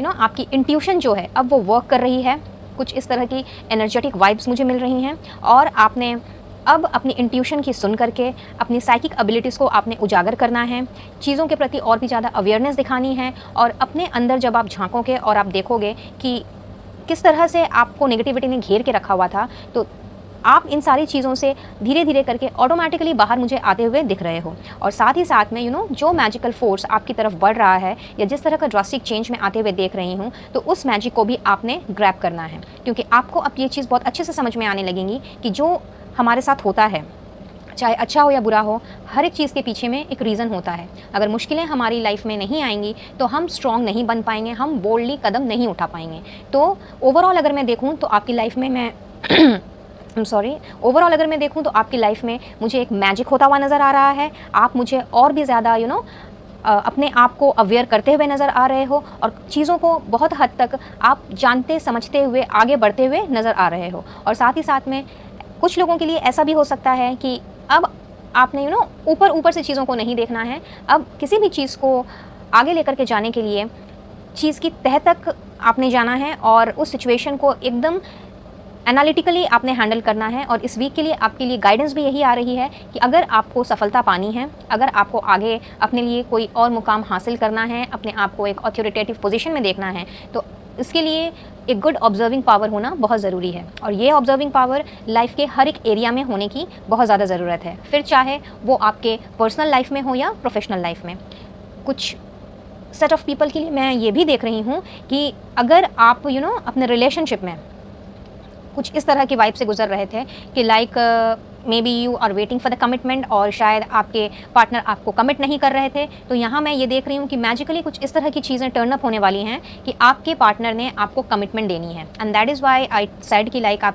आपकी इंट्यूशन जो है अब वो वर्क कर रही है। कुछ इस तरह की एनर्जेटिक वाइब्स मुझे मिल रही हैं। और आपने अब अपनी इंट्यूशन की सुन करके अपनी साइकिक एबिलिटीज़ को आपने उजागर करना है, चीज़ों के प्रति और भी ज़्यादा अवेयरनेस दिखानी है। और अपने अंदर जब आप झांकोगे और आप देखोगे कि किस तरह से आपको नेगेटिविटी ने घेर के रखा हुआ था, तो आप इन सारी चीज़ों से धीरे धीरे करके ऑटोमेटिकली बाहर मुझे आते हुए दिख रहे हो। और साथ ही साथ में जो मैजिकल फोर्स आपकी तरफ बढ़ रहा है, या जिस तरह का ड्रास्टिक चेंज में आते हुए देख रही हूँ, तो उस मैजिक को भी आपने ग्रैब करना है। क्योंकि आपको अब ये चीज़ बहुत अच्छे से समझ में आने लगेंगी कि जो हमारे साथ होता है, चाहे अच्छा हो या बुरा हो, हर एक चीज़ के पीछे में एक रीज़न होता है। अगर मुश्किलें हमारी लाइफ में नहीं आएंगी तो हम स्ट्रॉन्ग नहीं बन पाएंगे, हम बोल्डली कदम नहीं उठा पाएंगे। तो ओवरऑल अगर मैं देखूँ तो आपकी लाइफ में ओवरऑल अगर मैं देखूं तो आपकी लाइफ में मुझे एक मैजिक होता हुआ नज़र आ रहा है। आप मुझे और भी ज़्यादा अपने आप को अवेयर करते हुए नज़र आ रहे हो, और चीज़ों को बहुत हद तक आप जानते समझते हुए आगे बढ़ते हुए नज़र आ रहे हो। और साथ ही साथ में कुछ लोगों के लिए ऐसा भी हो सकता है कि अब आपने ऊपर ऊपर से चीज़ों को नहीं देखना है। अब किसी भी चीज़ को आगे लेकर के जाने के लिए चीज़ की तह तक आपने जाना है, और उस सिचुएशन को एकदम एनालिटिकली आपने हैंडल करना है। और इस वीक के लिए आपके लिए गाइडेंस भी यही आ रही है कि अगर आपको सफलता पानी है, अगर आपको आगे अपने लिए कोई और मुकाम हासिल करना है, अपने आप को एक ऑथोरिटेटिव पोजीशन में देखना है, तो इसके लिए एक गुड ऑब्जर्विंग पावर होना बहुत ज़रूरी है। और ये ऑब्जर्विंग पावर लाइफ के हर एक एरिया में होने की बहुत ज़्यादा ज़रूरत है, फिर चाहे वो आपके पर्सनल लाइफ में हो या प्रोफेशनल लाइफ में। कुछ सेट ऑफ पीपल के लिए मैं ये भी देख रही हूँ कि अगर आप अपने रिलेशनशिप में कुछ इस तरह की वाइब से गुजर रहे थे कि like maybe you are waiting for the commitment, और शायद आपके पार्टनर आपको कमिट नहीं कर रहे थे, तो यहाँ मैं ये देख रही हूँ कि मैजिकली कुछ इस तरह की चीज़ें टर्न अप होने वाली हैं कि आपके पार्टनर ने आपको कमिटमेंट देनी है। And that is why I said कि लाइक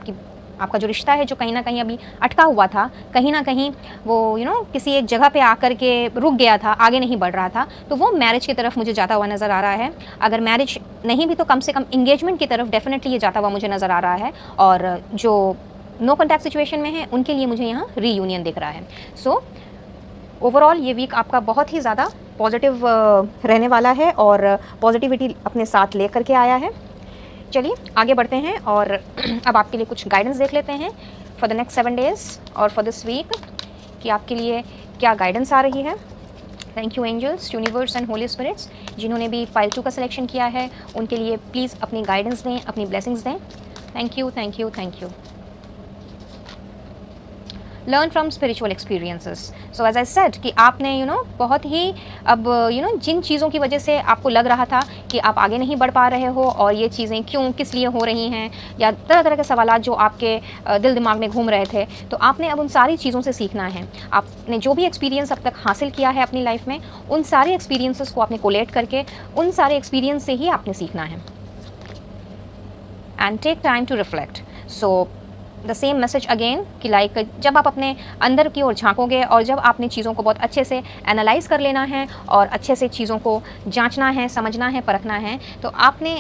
आपका जो रिश्ता है जो कहीं ना कहीं अभी अटका हुआ था, कहीं ना कहीं वो किसी एक जगह पे आकर के रुक गया था, आगे नहीं बढ़ रहा था, तो वो मैरिज की तरफ मुझे जाता हुआ नज़र आ रहा है। अगर मैरिज नहीं भी तो कम से कम इंगेजमेंट की तरफ डेफिनेटली ये जाता हुआ मुझे नज़र आ रहा है। और जो नो कॉन्टैक्ट सिचुएशन में है उनके लिए मुझे यहाँ रीयूनियन दिख रहा है। सो ओवरऑल ये वीक आपका बहुत ही ज़्यादा पॉजिटिव रहने वाला है और पॉजिटिविटी अपने साथ लेकर के आया है। चलिए आगे बढ़ते हैं और अब आपके लिए कुछ गाइडेंस देख लेते हैं फॉर द नेक्स्ट 7 डेज़ और फॉर दिस वीक कि आपके लिए क्या गाइडेंस आ रही है। Thank you angels, universe and holy spirits. जिन्होंने भी पाइल 2 का सिलेक्शन किया है उनके लिए प्लीज़ अपनी गाइडेंस दें, अपनी ब्लेसिंग्स दें। Thank you, thank you, thank you. Learn from spiritual experiences. So as I said कि आपने बहुत ही अब जिन चीज़ों की वजह से आपको लग रहा था कि आप आगे नहीं बढ़ पा रहे हो और ये चीज़ें क्यों, किस लिए हो रही हैं, या तरह तरह के सवालात जो आपके दिल दिमाग में घूम रहे थे, तो आपने अब उन सारी चीज़ों से सीखना है। आपने जो भी एक्सपीरियंस अब तक हासिल किया है अपनी लाइफ में, उन सारे एक्सपीरियंसेस को आपने कोलेट करके उन सारे एक्सपीरियंस से ही आपने सीखना है। And take time to reflect. So the same message again कि लाइक जब आप अपने अंदर की ओर झांकोगे और जब आपने चीज़ों को बहुत अच्छे से एनालाइज कर लेना है और अच्छे से चीज़ों को जांचना है, समझना है, परखना है, तो आपने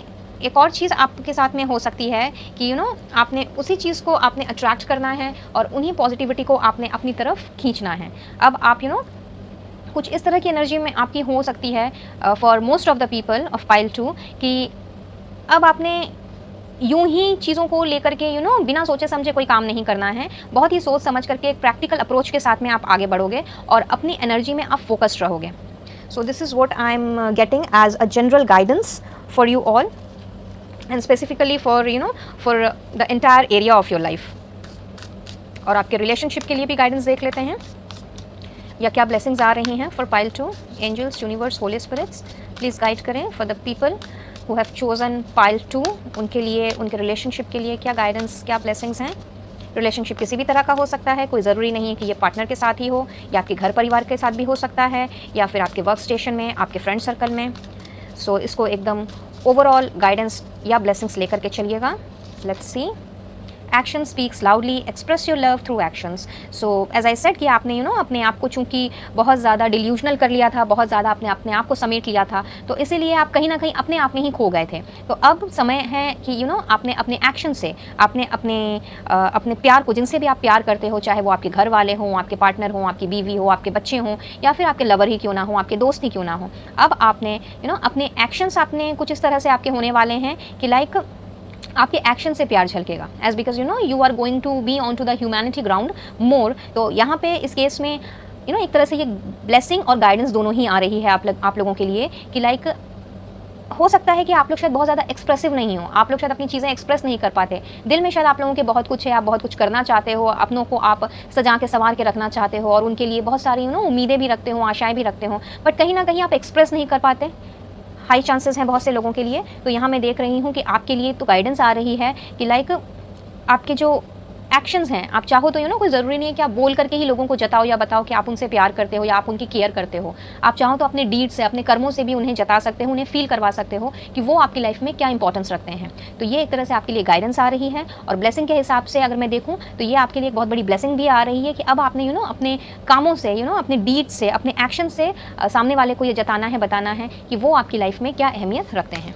एक और चीज़ आपके साथ में हो सकती है कि आपने उसी चीज़ को आपने अट्रैक्ट करना है और उन्हीं पॉजिटिविटी को आपने अपनी तरफ खींचना है। अब आप कुछ इस तरह की एनर्जी में आपकी हो सकती है for most of the people of pile 2 कि अब आपने यूं ही चीज़ों को लेकर के बिना सोचे समझे कोई काम नहीं करना है। बहुत ही सोच समझ करके एक प्रैक्टिकल अप्रोच के साथ में आप आगे बढ़ोगे और अपनी एनर्जी में आप फोकस्ड रहोगे। So this is what I am getting as a general guidance for you all and specifically for for the entire area of your life. और आपके रिलेशनशिप के लिए भी गाइडेंस देख लेते हैं या क्या ब्लेसिंग्स आ रही हैं for pile 2। Angels, universe, holy spirits please guide करें for the people who have chosen pile 2, उनके लिए, उनके रिलेशनशिप के लिए क्या गाइडेंस, क्या ब्लेसिंग्स हैं। रिलेशनशिप किसी भी तरह का हो सकता है, कोई ज़रूरी नहीं है कि ये पार्टनर के साथ ही हो, या आपके घर परिवार के साथ भी हो सकता है, या फिर आपके वर्क स्टेशन में, आपके फ्रेंड सर्कल में। सो इसको एकदम ओवरऑल गाइडेंस या ब्लेसिंग्स लेकर के चलिएगा। Let's see. Action speaks loudly, express your love through actions. So as I said कि आपने अपने आप को चूंकि बहुत ज़्यादा डिल्यूजनल कर लिया था, बहुत ज़्यादा आपने अपने आप को समेट लिया था, तो इसीलिए आप कहीं ना कहीं अपने आप में ही खो गए थे। तो अब समय है कि आपने अपने एक्शन से, आपने अपने प्यार को, जिनसे भी आप प्यार करते हो, चाहे वो आपके घर वाले हों, आपके पार्टनर हों, आपकी बीवी हो, आपके बच्चे हों, या फिर आपके लवर ही क्यों ना हो, आपके दोस्त ही क्यों ना हो, अब आपने अपने एक्शंस आपने कुछ इस तरह से आपके होने वाले हैं कि लाइक आपके एक्शन से प्यार झलकेगा। As because you are going to be on to the humanity ground more. तो यहाँ पे इस केस में एक तरह से ये ब्लेसिंग और गाइडेंस दोनों ही आ रही है आप लोगों के लिए कि लाइक हो सकता है कि आप लोग शायद बहुत ज़्यादा एक्सप्रेसिव नहीं हो, आप लोग शायद अपनी चीज़ें एक्सप्रेस नहीं कर पाते। दिल में शायद आप लोगों के बहुत कुछ है, आप बहुत कुछ करना चाहते हो, अपनों को आप सजा के संवार के रखना चाहते हो और उनके लिए बहुत सारी उम्मीदें भी रखते हो, आशाएं भी रखते हो, बट कहीं ना कहीं आप एक्सप्रेस नहीं कर पाते। हाई चांसेस हैं बहुत से लोगों के लिए। तो यहाँ मैं देख रही हूँ कि आपके लिए तो गाइडेंस आ रही है कि लाइक आपके जो एक्शंस हैं, आप चाहो तो कोई ज़रूरी नहीं है कि आप बोल करके ही लोगों को जताओ या बताओ कि आप उनसे प्यार करते हो या आप उनकी केयर करते हो। आप चाहो तो अपने डीड से, अपने कर्मों से भी उन्हें जता सकते हो, उन्हें फील करवा सकते हो कि वो आपकी लाइफ में क्या इंपॉर्टेंस रखते हैं। तो ये एक तरह से आपके लिए गाइडेंस आ रही है। और ब्लेसिंग के हिसाब से अगर मैं देखूँ तो ये आपके लिए एक बहुत बड़ी ब्लेसिंग भी आ रही है कि अब आपने अपने कामों से, अपने डीड से, अपने एक्शन से सामने वाले को ये जताना है, बताना है कि वो आपकी लाइफ में क्या अहमियत रखते हैं।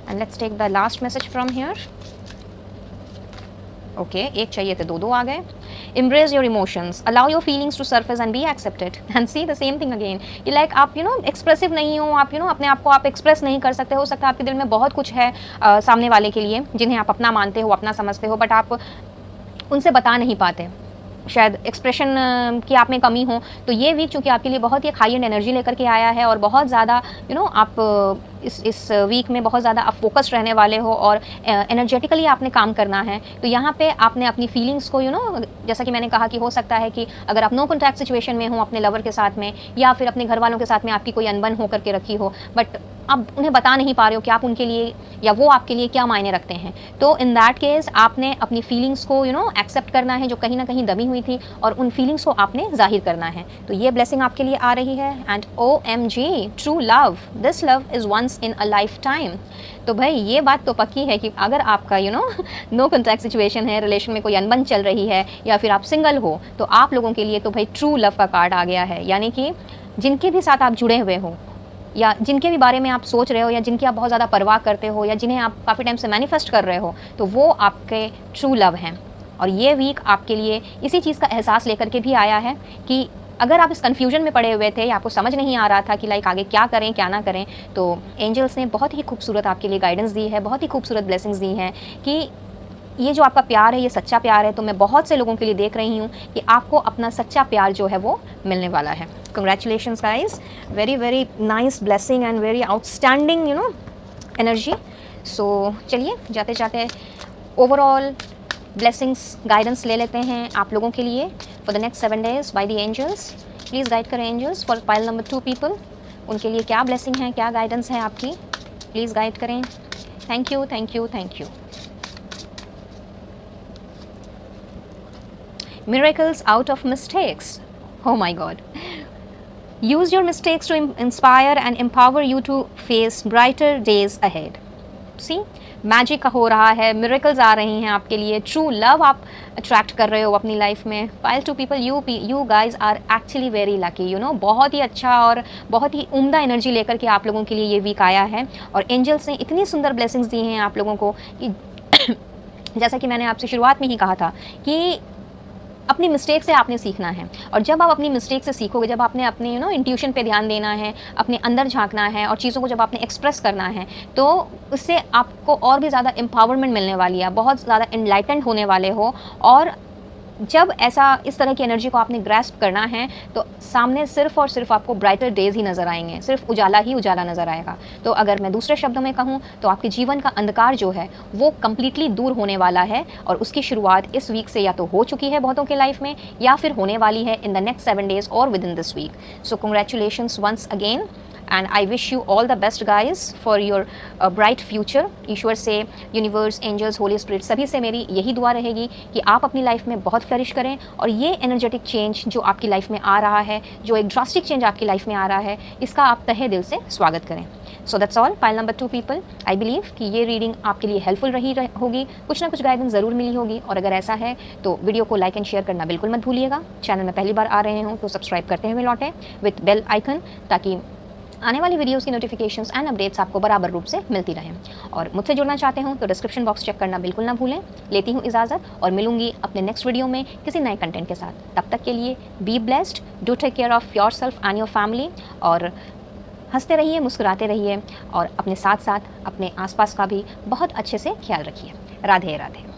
And let's take the last message from here. Okay, एक चाहिए थे, दो आ गए। Embrace your emotions, allow your feelings to surface and be accepted and see the same thing again। ये लाइक आप एक्सप्रेसिव नहीं हो, आप अपने आप को आप एक्सप्रेस नहीं कर सकते। हो सकता है आपके दिल में बहुत कुछ है सामने वाले के लिए, जिन्हें आप अपना मानते हो, अपना समझते हो, बट आप उनसे बता नहीं पाते, शायद एक्सप्रेशन की आप में कमी हो। तो ये वीक चूँकि आपके लिए बहुत ही हाई एंड एनर्जी लेकर के आया है और बहुत ज़्यादा आप इस वीक में बहुत ज़्यादा आप फोकस्ड रहने वाले हो और एनर्जेटिकली आपने काम करना है। तो यहाँ पे आपने अपनी फीलिंग्स को जैसा कि मैंने कहा कि हो सकता है कि अगर आप नो कॉन्टैक्ट सिचुएशन में हो अपने लवर के साथ में या फिर अपने घर वालों के साथ में आपकी कोई अनबन हो करके रखी हो, बट आप उन्हें बता नहीं पा रहे हो कि आप उनके लिए या वो आपके लिए क्या मायने रखते हैं। तो इन दैट केस आपने अपनी फीलिंग्स को एक्सेप्ट करना है जो कहीं ना कहीं दबी हुई थी, और उन फीलिंग्स को आपने जाहिर करना है। तो ये ब्लेसिंग आपके लिए आ रही है। And OMG, true love, this love is once in a life time. तो भाई ये बात तो पक्की है कि अगर आपका नो कॉन्टैक्ट सिचुएशन है, रिलेशन में कोई अनबन चल रही है या फिर आप सिंगल हो, तो आप लोगों के लिए तो भाई ट्रू लव का कार्ड आ गया है। यानी कि जिनके भी साथ आप जुड़े हुए हो या जिनके भी बारे में आप सोच रहे हो या जिनकी आप बहुत ज़्यादा परवाह करते हो या जिन्हें आप काफ़ी टाइम से मैनिफेस्ट कर रहे हो, तो वो आपके ट्रू लव हैं। और ये वीक आपके लिए इसी चीज़ का एहसास लेकर के भी आया है कि अगर आप इस कन्फ्यूजन में पड़े हुए थे या आपको समझ नहीं आ रहा था कि लाइक आगे क्या करें क्या ना करें, तो एंजल्स ने बहुत ही खूबसूरत आपके लिए गाइडेंस दी है, बहुत ही खूबसूरत ब्लेसिंग्स दी हैं कि ये जो आपका प्यार है ये सच्चा प्यार है। तो मैं बहुत से लोगों के लिए देख रही हूँ कि आपको अपना सच्चा प्यार जो है वो मिलने वाला है। Congratulations guys, very very nice blessing and very outstanding energy. So चलिए जाते जाते ओवरऑल ब्लेसिंग्स गाइडेंस ले लेते हैं आप लोगों के लिए for the next 7 days by the angels. Please guide करें angels for pile number 2 people, उनके लिए क्या ब्लेसिंग है, क्या गाइडेंस है आपकी, प्लीज़ गाइड करें। Thank you thank you thank you. Miracles out of mistakes. Oh my God. Use your mistakes to inspire and empower you to face brighter days ahead. See, magic हो रहा है, miracles आ रही हैं आपके लिए, true love आप attract कर रहे हो अपनी लाइफ में। Pile 2 people, you guys are actually very lucky, बहुत ही अच्छा और बहुत ही उम्दा एनर्जी लेकर के आप लोगों के लिए ये वीक आया है। और एंजल्स ने इतनी सुंदर ब्लेसिंग्स दी हैं आप लोगों को कि जैसा कि मैंने आपसे शुरुआत में ही कहा था कि अपनी मिस्टेक से आपने सीखना है। और जब आप अपनी मिस्टेक से सीखोगे, जब आपने अपने इंट्यूशन पे ध्यान देना है, अपने अंदर झांकना है और चीज़ों को जब आपने एक्सप्रेस करना है, तो उससे आपको और भी ज़्यादा एम्पावरमेंट मिलने वाली है, बहुत ज़्यादा एनलाइटेंड होने वाले हो। और जब ऐसा इस तरह की एनर्जी को आपने ग्रैस्प करना है तो सामने सिर्फ और सिर्फ आपको ब्राइटर डेज ही नज़र आएंगे, सिर्फ उजाला ही उजाला नज़र आएगा। तो अगर मैं दूसरे शब्दों में कहूँ तो आपके जीवन का अंधकार जो है वो कम्प्लीटली दूर होने वाला है और उसकी शुरुआत इस वीक से या तो हो चुकी है बहुतों के लाइफ में या फिर होने वाली है इन द नेक्स्ट 7 days और within this week. So congratulations once again and I wish you all the best guys for your bright future. ईश्वर से, यूनिवर्स, एंजल्स, होली स्पिरिट सभी से मेरी यही दुआ रहेगी कि आप अपनी लाइफ में बहुत फ्लरिश करें और ये एनर्जेटिक चेंज जो आपकी लाइफ में आ रहा है, जो एक ड्रास्टिक चेंज आपकी लाइफ में आ रहा है, इसका आप तहे दिल से स्वागत करें। So that's all. Pile number 2 people, I believe कि ये रीडिंग आपके लिए हेल्पफुल रही होगी, कुछ ना कुछ गाइडेंस ज़रूर मिली होगी। और अगर ऐसा है तो वीडियो को लाइक एंड शेयर करना बिल्कुल मत भूलिएगा। चैनल में पहली बार आ रहे हो तो सब्सक्राइब करते हुए लौटें विथ बेल आइकन, ताकि आने वाली वीडियोस की नोटिफिकेशंस एंड अपडेट्स आपको बराबर रूप से मिलती रहें। और मुझसे जुड़ना चाहते हो तो डिस्क्रिप्शन बॉक्स चेक करना बिल्कुल ना भूलें। लेती हूँ इजाज़त और मिलूंगी अपने नेक्स्ट वीडियो में किसी नए कंटेंट के साथ। तब तक के लिए be blessed, do take care of yourself and your family, और हंसते रहिए, मुस्कुराते रहिए और अपने साथ साथ अपने आसपास का भी बहुत अच्छे से ख्याल रखिए। राधे राधे।